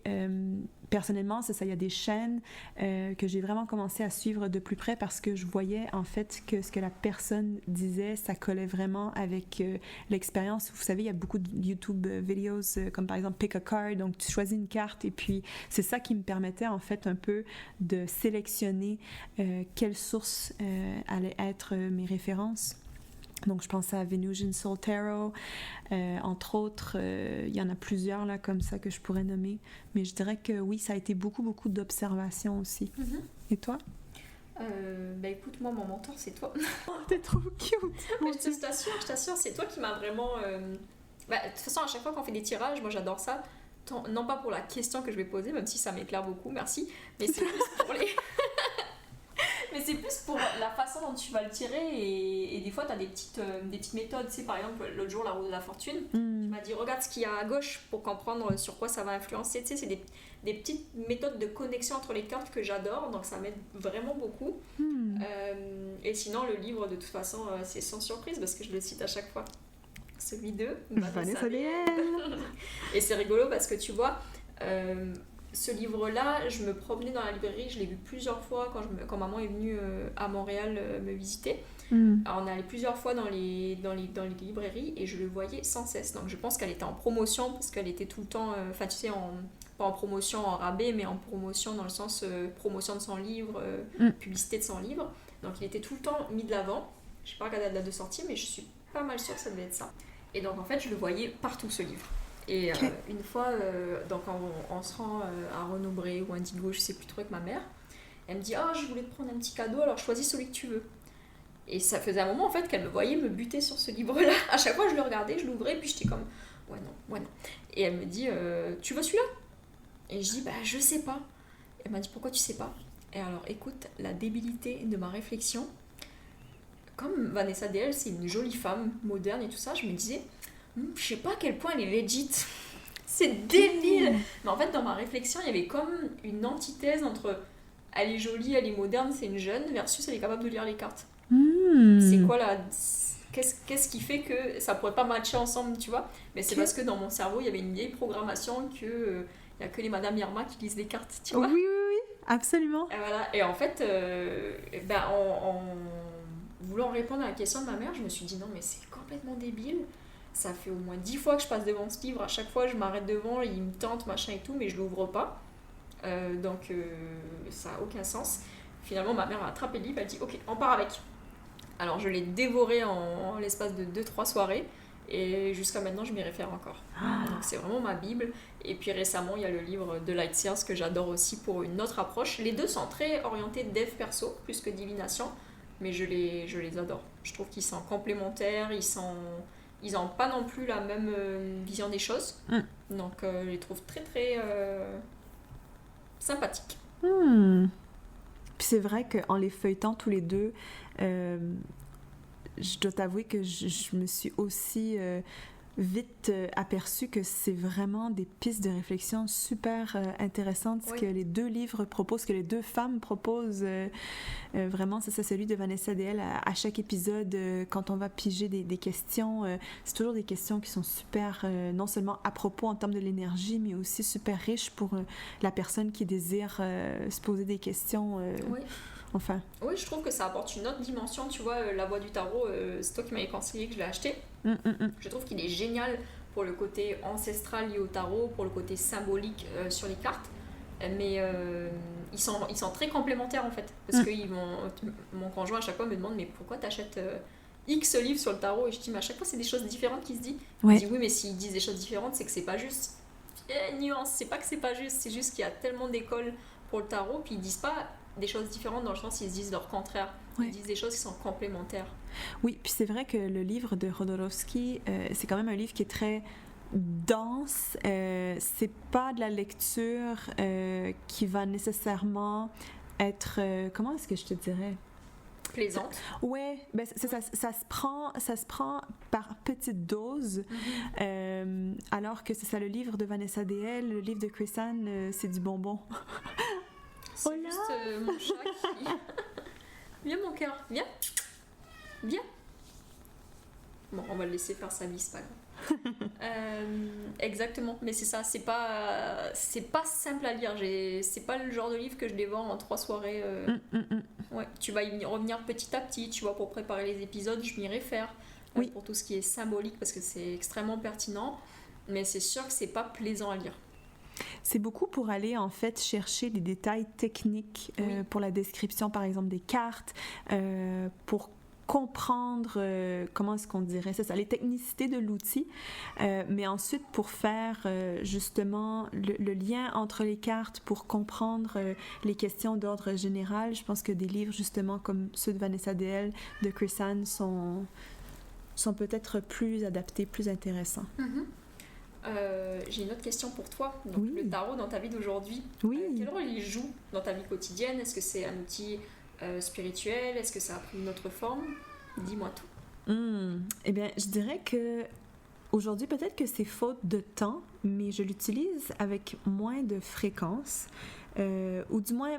personnellement, c'est ça, il y a des chaînes que j'ai vraiment commencé à suivre de plus près, parce que je voyais en fait que ce que la personne disait, ça collait vraiment avec l'expérience. Vous savez, il y a beaucoup de YouTube videos comme par exemple Pick a Card, donc tu choisis une carte, et puis c'est ça qui me permettait en fait un peu de sélectionner quelles sources allaient être mes références. Donc, je pensais à Venusian Soul Tarot, entre autres. Il y en a plusieurs là comme ça que je pourrais nommer. Mais je dirais que oui, ça a été beaucoup, beaucoup d'observations aussi. Et toi? Ben écoute, moi, mon mentor, c'est toi. Oh, t'es trop cute! Mais je t'assure, c'est toi qui m'as vraiment... de toute façon, à chaque fois qu'on fait des tirages, moi, j'adore ça. Non pas pour la question que je vais poser, même si ça m'éclaire beaucoup, merci. Mais c'est plus pour les... Mais c'est plus pour la façon dont tu vas le tirer, et des fois tu as des petites méthodes. Tu sais, par exemple, l'autre jour, la roue de la fortune, tu m'as dit regarde ce qu'il y a à gauche pour comprendre sur quoi ça va influencer. Tu sais, c'est des petites méthodes de connexion entre les cartes que j'adore, donc ça m'aide vraiment beaucoup. Et sinon, le livre, de toute façon, c'est sans surprise parce que je le cite à chaque fois. celui de Vanessa DL. Et c'est rigolo parce que tu vois, ce livre-là, je me promenais dans la librairie, je l'ai vu plusieurs fois quand maman est venue à Montréal me visiter. Alors, on est allé plusieurs fois dans les librairies et je le voyais sans cesse. Donc je pense qu'elle était en promotion parce qu'elle était tout le temps, enfin tu sais, pas en promotion en rabais, mais en promotion dans le sens promotion de son livre, publicité de son livre. Donc il était tout le temps mis de l'avant. Je sais pas regardé la date de sortie, mais je suis pas mal sûre que ça devait être ça. Et donc en fait, je le voyais partout ce livre. Et une fois, donc on se rend à Renaud-Bré ou Indigo, je sais plus trop, avec ma mère. Elle me dit je voulais te prendre un petit cadeau, alors choisis celui que tu veux. Et ça faisait un moment en fait qu'elle me voyait me buter sur ce livre-là. À chaque fois, je le regardais, je l'ouvrais, puis j'étais comme ouais non. Et elle me dit tu veux celui-là? Et je dis je sais pas. Elle m'a dit pourquoi tu sais pas? Et alors écoute, la débilité de ma réflexion. Comme Vanessa DL, c'est une jolie femme moderne et tout ça, je me disais je sais pas à quel point elle est legit. C'est débile. Mais en fait, dans ma réflexion, il y avait comme une antithèse entre elle est jolie, elle est moderne, c'est une jeune, versus elle est capable de lire les cartes. C'est quoi là? Qu'est-ce qui fait que ça pourrait pas matcher ensemble, tu vois? Mais c'est parce que dans mon cerveau, il y avait une vieille programmation que il y a que les Madame Irma qui lisent les cartes, tu vois? Oui, absolument. Et voilà. Et en fait, en voulant répondre à la question de ma mère, je me suis dit non, mais c'est complètement débile. Ça fait au moins 10 fois que je passe devant ce livre. À chaque fois, je m'arrête devant, il me tente, machin et tout, mais je l'ouvre pas. Donc, ça n'a aucun sens. Finalement, ma mère a attrapé le livre, elle dit ok, on part avec. Alors, je l'ai dévoré en l'espace de 2-3 soirées. Et jusqu'à maintenant, je m'y réfère encore. Donc, c'est vraiment ma Bible. Et puis récemment, il y a le livre de Light Sears que j'adore aussi pour une autre approche. Les deux sont très orientés dev perso, plus que divination. Mais je les adore. Je trouve qu'ils sont complémentaires, ils n'ont pas non plus la même vision des choses. Donc, je les trouve très, très sympathiques. Puis c'est vrai qu'en les feuilletant tous les deux, je dois t'avouer que je me suis aussi vite aperçue que c'est vraiment des pistes de réflexion super intéressantes que les deux livres proposent, que les deux femmes proposent. Vraiment, c'est ça, celui de Vanessa DL. À chaque épisode, quand on va piger des questions, c'est toujours des questions qui sont super, non seulement à propos en termes de l'énergie, mais aussi super riches pour la personne qui désire se poser des questions. Enfin. Oui, je trouve que ça apporte une autre dimension. Tu vois, La Voix du Tarot, c'est toi qui m'avais conseillé que je l'ai acheté. Je trouve qu'il est génial pour le côté ancestral lié au tarot, pour le côté symbolique sur les cartes. Mais ils sont très complémentaires en fait. Parce que mon conjoint à chaque fois me demande mais pourquoi t'achètes X livres sur le tarot? Et je dis mais à chaque fois c'est des choses différentes qu'il se dit. Il dit oui mais s'ils disent des choses différentes c'est que c'est pas juste. Nuance, c'est pas que c'est pas juste, c'est juste qu'il y a tellement d'écoles pour le tarot puis ils disent pas des choses différentes dans le sens ils se disent leur contraire. Ils disent des choses qui sont complémentaires. Oui, puis c'est vrai que le livre de Jodorowsky, c'est quand même un livre qui est très dense. C'est pas de la lecture qui va nécessairement être... comment est-ce que je te dirais? Plaisante. Ouais, ben ça se prend par petites doses. Alors que c'est ça, le livre de Vanessa DL, le livre de Chris Anne, c'est du bonbon. C'est juste mon chat qui... Viens mon cœur, viens. Bon, on va le laisser faire sa vie, c'est pas grave. Exactement, mais c'est ça, c'est pas simple à lire. C'est pas le genre de livre que je dévore en 3 soirées. Ouais, tu vas y revenir petit à petit, tu vois, pour préparer les épisodes, je m'y réfère. Pour tout ce qui est symbolique, parce que c'est extrêmement pertinent, mais c'est sûr que c'est pas plaisant à lire. C'est beaucoup pour aller en fait chercher des détails techniques pour la description par exemple des cartes, pour comprendre comment est-ce qu'on dirait, c'est ça, les technicités de l'outil, mais ensuite pour faire justement le lien entre les cartes, pour comprendre les questions d'ordre général. Je pense que des livres justement comme ceux de Vanessa DL, de Chris Anne sont peut-être plus adaptés, plus intéressants. J'ai une autre question pour toi. Donc, le tarot dans ta vie d'aujourd'hui, quel rôle il joue dans ta vie quotidienne? Est-ce que c'est un outil spirituel? Est-ce que ça a pris une autre forme? Dis-moi tout. Eh bien, je dirais que aujourd'hui, peut-être que c'est faute de temps, mais je l'utilise avec moins de fréquence. Ou du moins,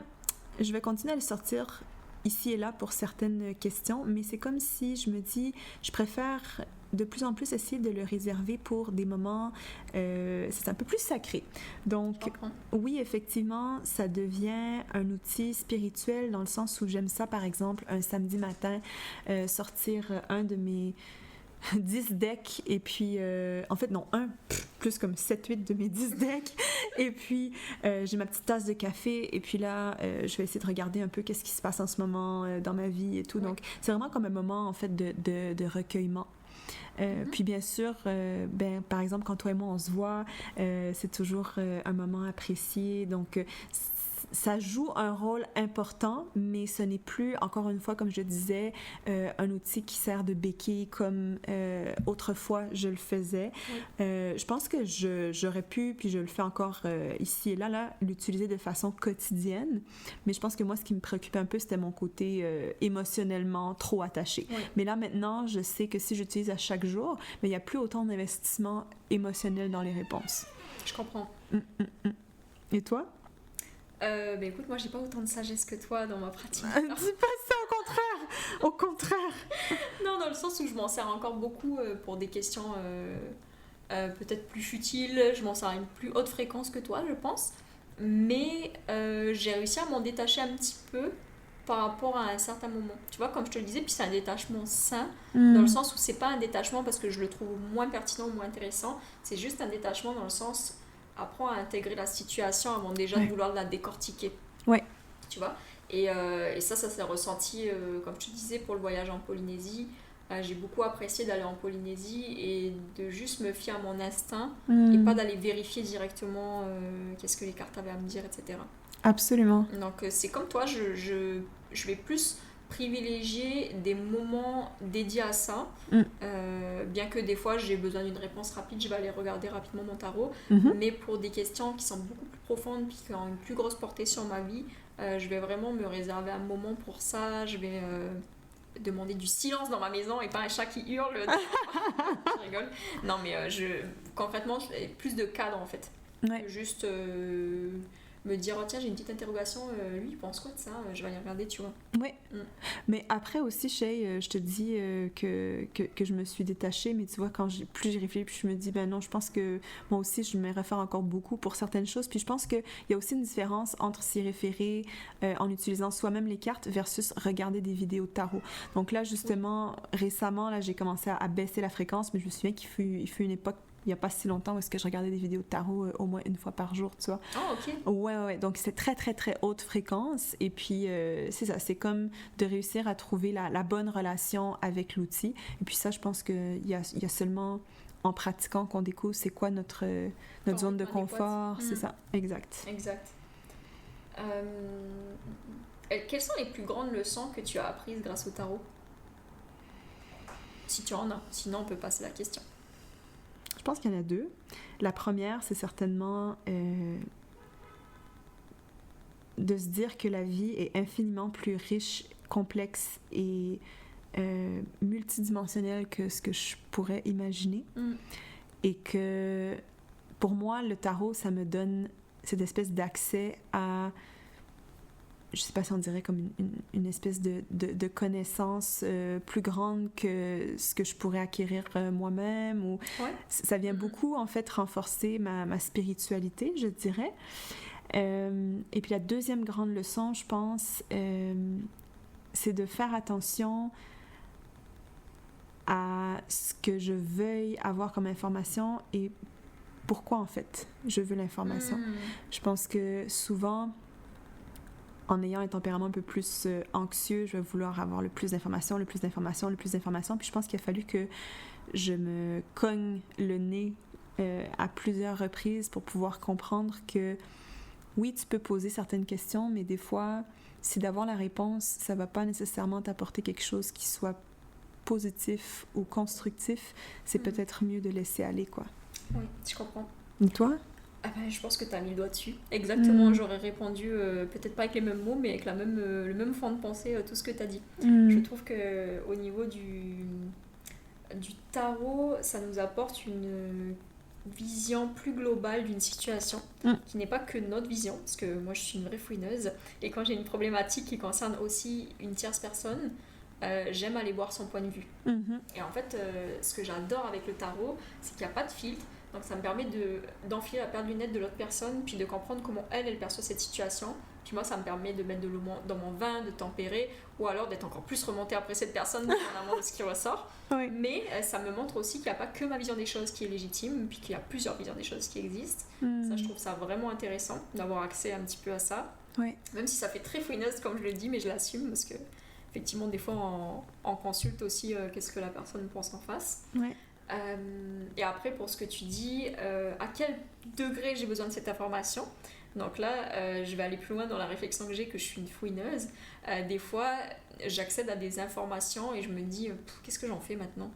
je vais continuer à le sortir ici et là pour certaines questions, mais c'est comme si je me dis, je préfère de plus en plus essayer de le réserver pour des moments, c'est un peu plus sacré. Donc, oui, effectivement, ça devient un outil spirituel dans le sens où j'aime ça, par exemple, un samedi matin, sortir un de mes 10 decks, et puis, en fait, non, plus comme 7-8 de mes 10 decks, et puis j'ai ma petite tasse de café, et puis là, je vais essayer de regarder un peu qu'est-ce qui se passe en ce moment dans ma vie et tout. Donc, c'est vraiment comme un moment, en fait, de recueillement. Puis bien sûr, par exemple, quand toi et moi on se voit, c'est toujours un moment apprécié. Donc, ça joue un rôle important, mais ce n'est plus, encore une fois, comme je disais, un outil qui sert de béquille comme autrefois je le faisais. Je pense que j'aurais pu, puis je le fais encore ici et là, l'utiliser de façon quotidienne. Mais je pense que moi, ce qui me préoccupait un peu, c'était mon côté émotionnellement trop attaché. Mais là, maintenant, je sais que si j'utilise à chaque jour, il n'y a plus autant d'investissement émotionnel dans les réponses. Je comprends. Et toi? Écoute, moi j'ai pas autant de sagesse que toi dans ma pratique. Dis pas ça, au contraire. Non, dans le sens où je m'en sers encore beaucoup pour des questions peut-être plus futiles, je m'en sers à une plus haute fréquence que toi, je pense. Mais j'ai réussi à m'en détacher un petit peu par rapport à un certain moment. Tu vois, comme je te le disais, puis c'est un détachement sain, dans le sens où c'est pas un détachement parce que je le trouve moins pertinent ou moins intéressant, c'est juste un détachement dans le sens... apprends à intégrer la situation avant déjà de vouloir la décortiquer. Tu vois, et ça s'est ressenti, comme je te disais, pour le voyage en Polynésie. J'ai beaucoup apprécié d'aller en Polynésie et de juste me fier à mon instinct et pas d'aller vérifier directement qu'est-ce que les cartes avaient à me dire, etc. Absolument. Donc c'est comme toi, je vais plus privilégier des moments dédiés à ça, bien que des fois j'ai besoin d'une réponse rapide, je vais aller regarder rapidement mon tarot, mais pour des questions qui sont beaucoup plus profondes puis qui ont une plus grosse portée sur ma vie, je vais vraiment me réserver un moment pour ça. Je vais demander du silence dans ma maison et pas un chat qui hurle. Je rigole. Non, mais concrètement, plus de cadre en fait. Juste me dire, oh, tiens, j'ai une petite interrogation, lui il pense quoi de ça, je vais aller regarder, tu vois. Mais après aussi, Shay, je te dis que je me suis détachée, mais tu vois, plus j'y réfléchis, plus je me dis, ben non, je pense que moi aussi je me réfère encore beaucoup pour certaines choses, puis je pense qu'il y a aussi une différence entre s'y référer en utilisant soi-même les cartes versus regarder des vidéos de tarot. Donc là, justement, récemment, là, j'ai commencé à baisser la fréquence, mais je me souviens qu'il fut une époque, il n'y a pas si longtemps, où est-ce que je regardais des vidéos de tarot au moins une fois par jour, tu vois. Ah, ok. Ouais. Donc, c'est très, très, très haute fréquence. Et puis, c'est ça. C'est comme de réussir à trouver la bonne relation avec l'outil. Et puis ça, je pense qu'il y a seulement en pratiquant qu'on découvre c'est quoi notre zone de confort. C'est ça. Exact. Quelles sont les plus grandes leçons que tu as apprises grâce au tarot? Si tu en as. Sinon, on peut passer à la question. Je pense qu'il y en a deux. La première, c'est certainement de se dire que la vie est infiniment plus riche, complexe et multidimensionnelle que ce que je pourrais imaginer. Et que, pour moi, le tarot, ça me donne cette espèce d'accès à... je sais pas si on dirait comme une espèce de connaissance plus grande que ce que je pourrais acquérir moi-même. Ou... Ça vient beaucoup, en fait, renforcer ma spiritualité, je dirais. Et puis la deuxième grande leçon, je pense, c'est de faire attention à ce que je veuille avoir comme information et pourquoi, en fait, je veux l'information. Je pense que souvent... en ayant un tempérament un peu plus anxieux, je vais vouloir avoir le plus d'informations. Puis je pense qu'il a fallu que je me cogne le nez à plusieurs reprises pour pouvoir comprendre que oui, tu peux poser certaines questions, mais des fois, si d'avoir la réponse, ça va pas nécessairement t'apporter quelque chose qui soit positif ou constructif, c'est peut-être mieux de laisser aller, quoi. Oui, je comprends. Et toi? Ah ben, je pense que tu as mis le doigt dessus. Exactement, j'aurais répondu, peut-être pas avec les mêmes mots, mais avec le même fond de pensée, tout ce que tu as dit. Je trouve qu'au niveau du tarot, ça nous apporte une vision plus globale d'une situation, qui n'est pas que notre vision, parce que moi je suis une vraie fouineuse, et quand j'ai une problématique qui concerne aussi une tierce personne, j'aime aller voir son point de vue. Et en fait, ce que j'adore avec le tarot, c'est qu'il n'y a pas de filtre. Donc ça me permet d'enfiler la paire de lunettes de l'autre personne, puis de comprendre comment elle perçoit cette situation. Puis moi, ça me permet de mettre de l'eau dans mon vin, de tempérer, ou alors d'être encore plus remontée après cette personne, dépendamment de ce qui ressort. Oui. Mais ça me montre aussi qu'il n'y a pas que ma vision des choses qui est légitime, puis qu'il y a plusieurs visions des choses qui existent. Ça, je trouve ça vraiment intéressant d'avoir accès un petit peu à ça. Oui. Même si ça fait très fouineuse, comme je le dis, mais je l'assume, parce que effectivement, des fois, on consulte aussi qu'est-ce que la personne pense en face. Ouais. Et après, pour ce que tu dis, à quel degré j'ai besoin de cette information? Donc là, je vais aller plus loin dans la réflexion que j'ai, que je suis une fouineuse. Des fois, j'accède à des informations et je me dis, qu'est-ce que j'en fais maintenant?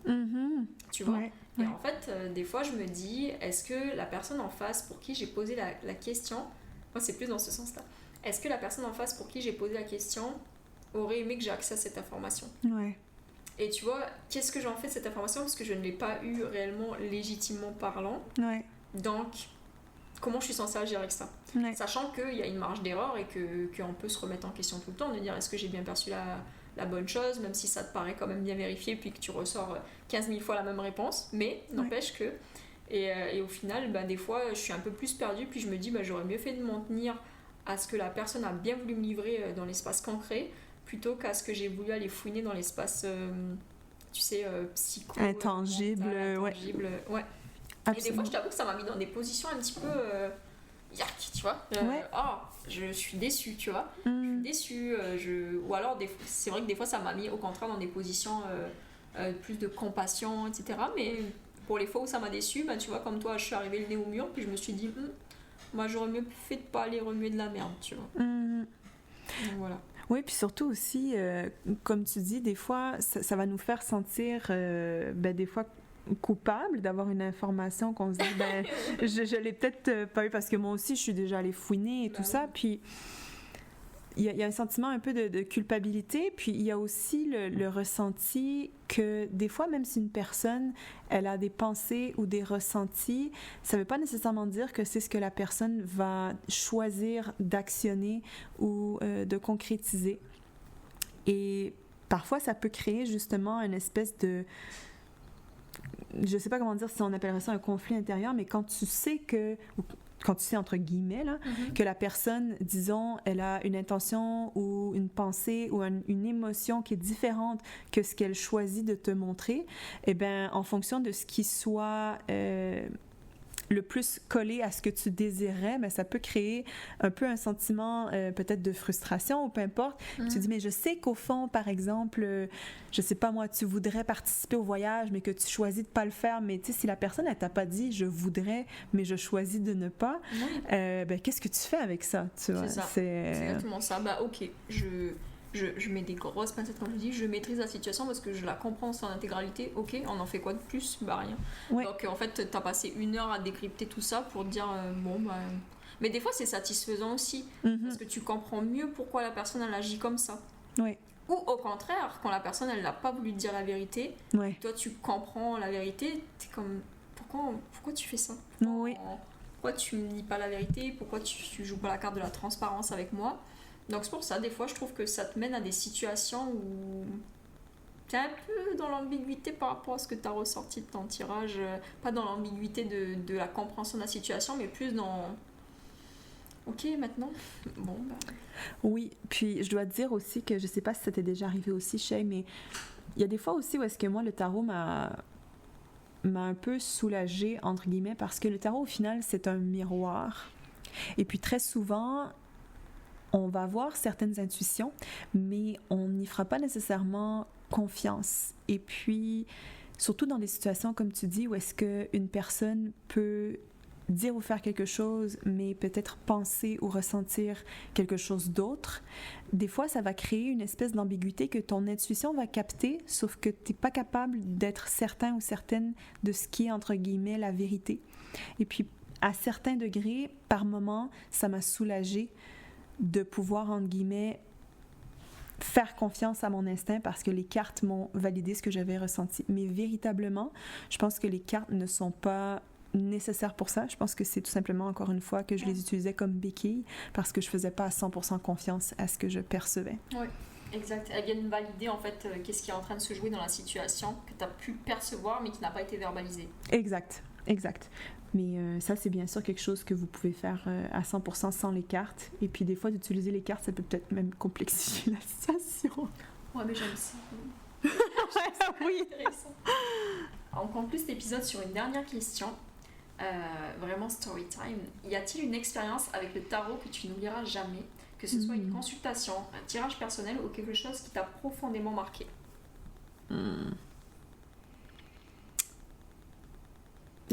Tu vois? Et en fait, des fois, je me dis, est-ce que la personne en face pour qui j'ai posé la question, moi c'est plus dans ce sens-là, est-ce que la personne en face pour qui j'ai posé la question aurait aimé que j'ai accès à cette information? Ouais. Et tu vois, qu'est-ce que j'en fais de cette information? Parce que je ne l'ai pas eu réellement légitimement parlant. Ouais. Donc, comment je suis censée agir avec ça? Ouais. Sachant qu'il y a une marge d'erreur et qu'on peut se remettre en question tout le temps, de dire est-ce que j'ai bien perçu la bonne chose, même si ça te paraît quand même bien vérifié, puis que tu ressors 15 000 fois la même réponse. Mais n'empêche que... Et au final, des fois, je suis un peu plus perdue, puis je me dis j'aurais mieux fait de m'en tenir à ce que la personne a bien voulu me livrer dans l'espace concret, plutôt qu'à ce que j'ai voulu aller fouiner dans l'espace, tu sais, psycho... Intangible, intangible, ouais. Absolument. Et des fois, je t'avoue que ça m'a mis dans des positions un petit peu... Yark, tu vois. Je suis déçue, tu vois. Je suis déçue. Ou alors, c'est vrai que des fois, ça m'a mis au contraire dans des positions plus de compassion, etc. Mais pour les fois où ça m'a déçue, tu vois, comme toi, je suis arrivée le nez au mur, puis je me suis dit, moi, j'aurais mieux fait de pas aller remuer de la merde, tu vois. Donc, voilà. Oui, puis surtout aussi, comme tu dis, des fois, ça va nous faire sentir, des fois, coupable d'avoir une information qu'on se dit, je l'ai peut-être pas eu parce que moi aussi, je suis déjà allée fouiner et tout ça. Puis, il y a un sentiment un peu de culpabilité. Puis, il y a aussi le ressenti que des fois, même si une personne, elle a des pensées ou des ressentis, ça veut pas nécessairement dire que c'est ce que la personne va choisir d'actionner ou de concrétiser. Et parfois, ça peut créer justement une espèce de... Je sais pas comment dire si on appellerait ça un conflit intérieur, mais quand tu sais entre guillemets, là, que la personne, disons, elle a une intention ou une pensée ou une émotion qui est différente que ce qu'elle choisit de te montrer, eh bien, en fonction de ce qui soit le plus collé à ce que tu désirais, mais ça peut créer un peu un sentiment peut-être de frustration ou peu importe. Tu te dis, mais je sais qu'au fond, par exemple, je sais pas moi, tu voudrais participer au voyage, mais que tu choisis de pas le faire, mais tu sais, si la personne, elle t'a pas dit, je voudrais, mais je choisis de ne pas, qu'est-ce que tu fais avec ça? Tu vois? C'est exactement ça. Ok, je mets des grosses pincettes quand je dis je maîtrise la situation parce que je la comprends en son intégralité. Ok, on en fait quoi de plus? Rien. Donc en fait, t'as passé 1 heure à décrypter tout ça pour te dire Mais des fois, c'est satisfaisant aussi parce que tu comprends mieux pourquoi la personne elle agit comme ça. Ou au contraire, quand la personne elle n'a pas voulu te dire la vérité, toi tu comprends la vérité, t'es comme pourquoi tu fais ça? Pourquoi tu me dis pas la vérité? Pourquoi tu joues pas la carte de la transparence avec moi? Donc c'est pour ça, des fois, je trouve que ça te mène à des situations où t'es un peu dans l'ambiguïté par rapport à ce que t'as ressorti de ton tirage. Pas dans l'ambiguïté de la compréhension de la situation, mais plus dans... Ok, maintenant, Oui, puis je dois te dire aussi que je sais pas si ça t'est déjà arrivé aussi, Shay, mais il y a des fois aussi où est-ce que moi, le tarot m'a un peu soulagée, entre guillemets, parce que le tarot, au final, c'est un miroir. Et puis très souvent... on va avoir certaines intuitions, mais on n'y fera pas nécessairement confiance. Et puis, surtout dans des situations, comme tu dis, où est-ce qu'une personne peut dire ou faire quelque chose, mais peut-être penser ou ressentir quelque chose d'autre, des fois, ça va créer une espèce d'ambiguïté que ton intuition va capter, sauf que tu n'es pas capable d'être certain ou certaine de ce qui est, entre guillemets, la vérité. Et puis, à certains degrés, par moments, ça m'a soulagée de pouvoir, entre guillemets, faire confiance à mon instinct parce que les cartes m'ont validé ce que j'avais ressenti. Mais véritablement, je pense que les cartes ne sont pas nécessaires pour ça. Je pense que c'est tout simplement, encore une fois, que je les utilisais comme béquilles parce que je faisais pas à 100% confiance à ce que je percevais. Oui. Exact. Elles viennent valider en fait qu'est-ce qui est en train de se jouer dans la situation que tu as pu percevoir mais qui n'a pas été verbalisé. Exact. Mais ça, c'est bien sûr quelque chose que vous pouvez faire à 100% sans les cartes. Et puis des fois, d'utiliser les cartes, ça peut peut-être même complexifier la situation. Ouais, mais j'aime ça. Oui. Intéressant. On conclut cet épisode sur une dernière question. Vraiment story time. Y a-t-il une expérience avec le tarot que tu n'oublieras jamais, que ce soit une consultation, un tirage personnel ou quelque chose qui t'a profondément marqué?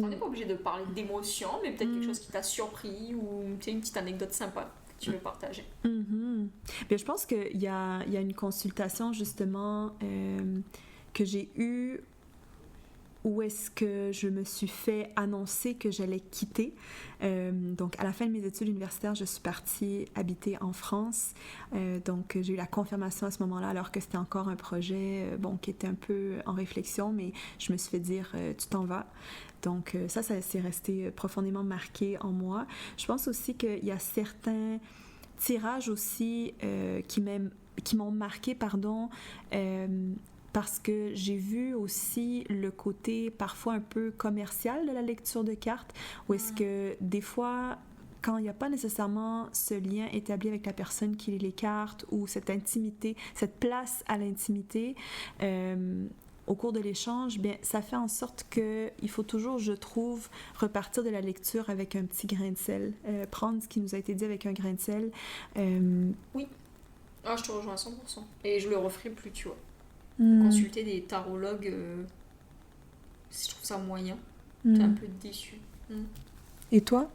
On n'est pas obligé de parler d'émotion, mais peut-être quelque chose qui t'a surpris ou une petite anecdote sympa que tu veux partager. Bien, je pense qu'il y a une consultation justement que j'ai eue où est-ce que je me suis fait annoncer que j'allais quitter. Donc, à la fin de mes études universitaires, je suis partie habiter en France. Donc, j'ai eu la confirmation à ce moment-là, alors que c'était encore un projet qui était un peu en réflexion, mais je me suis fait dire « tu t'en vas ». Donc, ça s'est resté profondément marqué en moi. Je pense aussi qu'il y a certains tirages aussi qui m'ont marqué, parce que j'ai vu aussi le côté parfois un peu commercial de la lecture de cartes, où est-ce que des fois, quand il n'y a pas nécessairement ce lien établi avec la personne qui lit les cartes, ou cette intimité, cette place à l'intimité, au cours de l'échange, bien, ça fait en sorte qu'il faut toujours, je trouve, repartir de la lecture avec un petit grain de sel, prendre ce qui nous a été dit avec un grain de sel. Oui, je te rejoins à 100%. Et je le referai plus, tu vois. Consulter des tarologues, je trouve ça moyen. T'es un peu déçue. Et toi?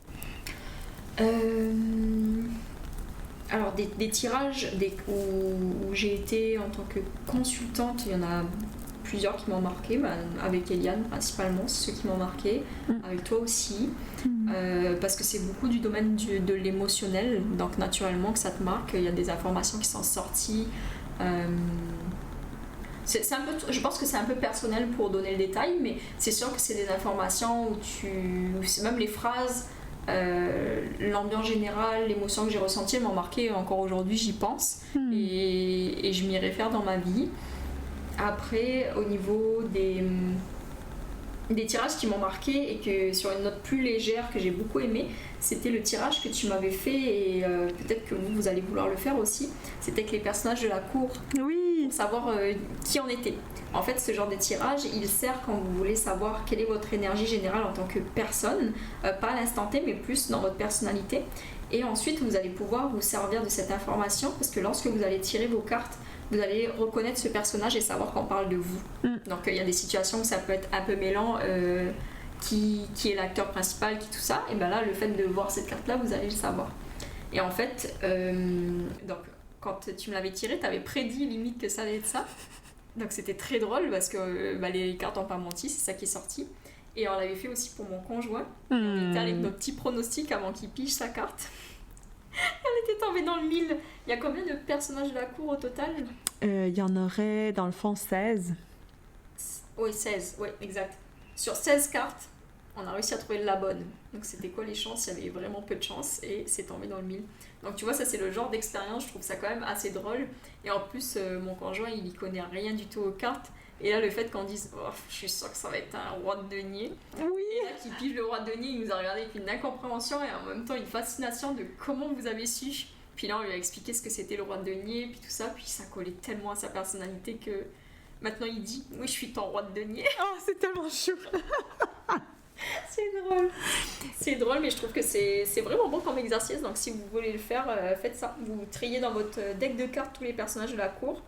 Alors, des tirages où j'ai été en tant que consultante, il y en a plusieurs qui m'ont marqué, avec Eliane principalement, c'est ceux qui m'ont marqué, avec toi aussi, parce que c'est beaucoup du domaine de l'émotionnel, donc naturellement que ça te marque, il y a des informations qui sont sorties. C'est un peu, je pense que c'est un peu personnel pour donner le détail, mais c'est sûr que c'est des informations où c'est même les phrases, l'ambiance générale, l'émotion que j'ai ressentie, elles m'ont marqué. Encore aujourd'hui, j'y pense et je m'y réfère dans ma vie. Après, au niveau des tirages qui m'ont marqué et que sur une note plus légère que j'ai beaucoup aimé, c'était le tirage que tu m'avais fait et peut-être que vous allez vouloir le faire aussi. C'était avec les personnages de la cour. Oui. Pour savoir qui en était. En fait, ce genre de tirage, il sert quand vous voulez savoir quelle est votre énergie générale en tant que personne, pas à l'instant T, mais plus dans votre personnalité. Et ensuite, vous allez pouvoir vous servir de cette information parce que lorsque vous allez tirer vos cartes, vous allez reconnaître ce personnage et savoir qu'on parle de vous. Donc, il y a des situations où ça peut être un peu mêlant, qui est l'acteur principal, qui tout ça. Et bien là, le fait de voir cette carte-là, vous allez le savoir. Et en fait, donc, quand tu me l'avais tiré, tu avais prédit limite que ça allait être ça. Donc c'était très drôle parce que les cartes n'ont pas menti, c'est ça qui est sorti. Et on l'avait fait aussi pour mon conjoint. On était avec nos petits pronostics avant qu'il pige sa carte. Elle était tombée dans le mille. Il y a combien de personnages de la cour au total? Il y en aurait dans le fond 16. Oui, 16, oui, exact. Sur 16 cartes, on a réussi à trouver la bonne. Donc c'était quoi les chances? Il y avait vraiment peu de chances et c'est tombé dans le mille. Donc tu vois, ça c'est le genre d'expérience, je trouve ça quand même assez drôle. Et en plus, mon conjoint, il y connaît rien du tout aux cartes. Et là, le fait qu'on dise, je suis sûre que ça va être un roi de denier. Oui. Et là, qu'il pige le roi de denier, il nous a regardé avec une incompréhension et en même temps une fascination de comment vous avez su. Puis là, on lui a expliqué ce que c'était le roi de denier, puis tout ça. Puis ça collait tellement à sa personnalité que maintenant il dit, oui, je suis ton roi de denier. Oh, c'est tellement chou. C'est drôle. C'est drôle, mais je trouve que c'est vraiment bon comme exercice. Donc si vous voulez le faire, faites ça. Vous triez dans votre deck de cartes tous les personnages de la cour.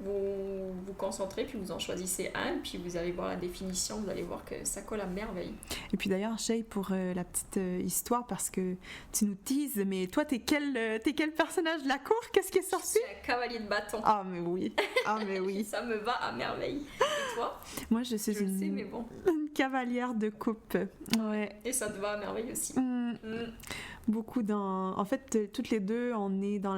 Vous vous concentrez, puis vous en choisissez un, puis vous allez voir la définition, vous allez voir que ça colle à merveille. Et puis d'ailleurs, Shay, pour la petite histoire, parce que tu nous teases, mais toi, t'es quel personnage de la cour? Qu'est-ce qui est sorti? Je suis un cavalier de bâton. Ah, mais oui. Ah, mais oui. Ça me va à merveille. Et toi? Moi, je suis le sais, mais bon. une cavalière de coupe. Ouais. Et ça te va à merveille aussi. Beaucoup dans... En fait, toutes les deux, on est dans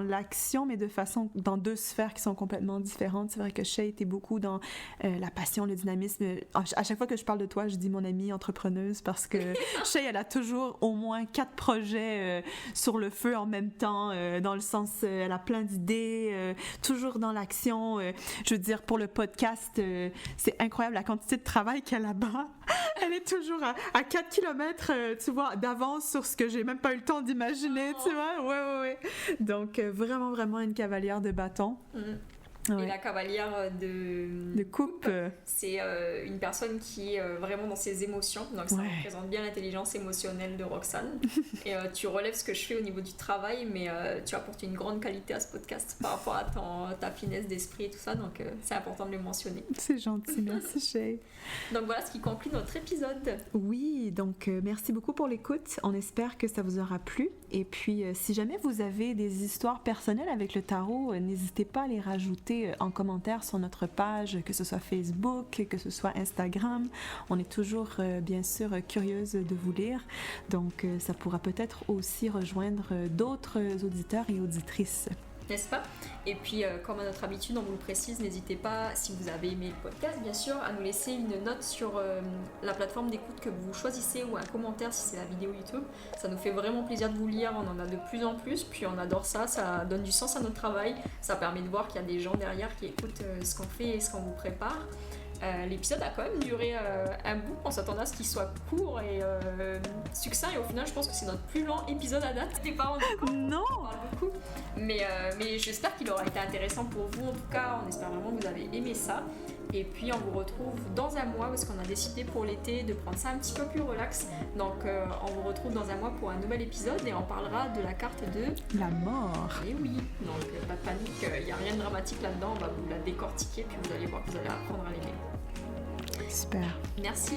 l'action, mais de façon... dans deux sphères qui sont complètement différentes. C'est vrai que Shay était beaucoup dans la passion, le dynamisme. À chaque fois que je parle de toi, je dis mon amie entrepreneuse parce que Shay, elle a toujours au moins 4 projets sur le feu en même temps, dans le sens... elle a plein d'idées, toujours dans l'action. Je veux dire, pour le podcast, c'est incroyable la quantité de travail qu'elle a là-bas. Elle est toujours à 4 km, tu vois, d'avance sur ce que j'ai même pas eu le temps d'imaginer, tu vois. Ouais. Donc, vraiment, vraiment une cavalière de bâton. Ouais. Et la cavalière de coupe, c'est une personne qui est vraiment dans ses émotions, donc ça représente bien l'intelligence émotionnelle de Roxane. Et tu relèves ce que je fais au niveau du travail, mais tu apportes une grande qualité à ce podcast par rapport à ta finesse d'esprit et tout ça, donc c'est important de le mentionner. C'est gentil, merci Shay. Donc voilà ce qui conclut notre épisode. Oui, donc merci beaucoup pour l'écoute, on espère que ça vous aura plu. Et puis si jamais vous avez des histoires personnelles avec le tarot, n'hésitez pas à les rajouter en commentaire sur notre page, que ce soit Facebook, que ce soit Instagram. On est toujours bien sûr curieuse de vous lire, donc ça pourra peut-être aussi rejoindre d'autres auditeurs et auditrices. N'est-ce pas? Et puis, comme à notre habitude, on vous le précise, n'hésitez pas, si vous avez aimé le podcast, bien sûr, à nous laisser une note sur la plateforme d'écoute que vous choisissez ou un commentaire si c'est la vidéo YouTube. Ça nous fait vraiment plaisir de vous lire, on en a de plus en plus, puis on adore ça, ça donne du sens à notre travail, ça permet de voir qu'il y a des gens derrière qui écoutent ce qu'on fait et ce qu'on vous prépare. L'épisode a quand même duré un bout, on s'attendait à ce qu'il soit court et succinct, et au final je pense que c'est notre plus long épisode à date. T'es pas rendu compte? Non. On parle beaucoup, mais j'espère qu'il aura été intéressant pour vous. En tout cas, on espère vraiment que vous avez aimé ça. Et puis on vous retrouve dans un mois, parce qu'on a décidé pour l'été de prendre ça un petit peu plus relax. Donc on vous retrouve dans un mois pour un nouvel épisode et on parlera de la carte de la mort. Et oui, donc pas de panique, il n'y a rien de dramatique là-dedans, on va vous la décortiquer puis vous allez voir que vous allez apprendre à l'aimer. Super. Merci.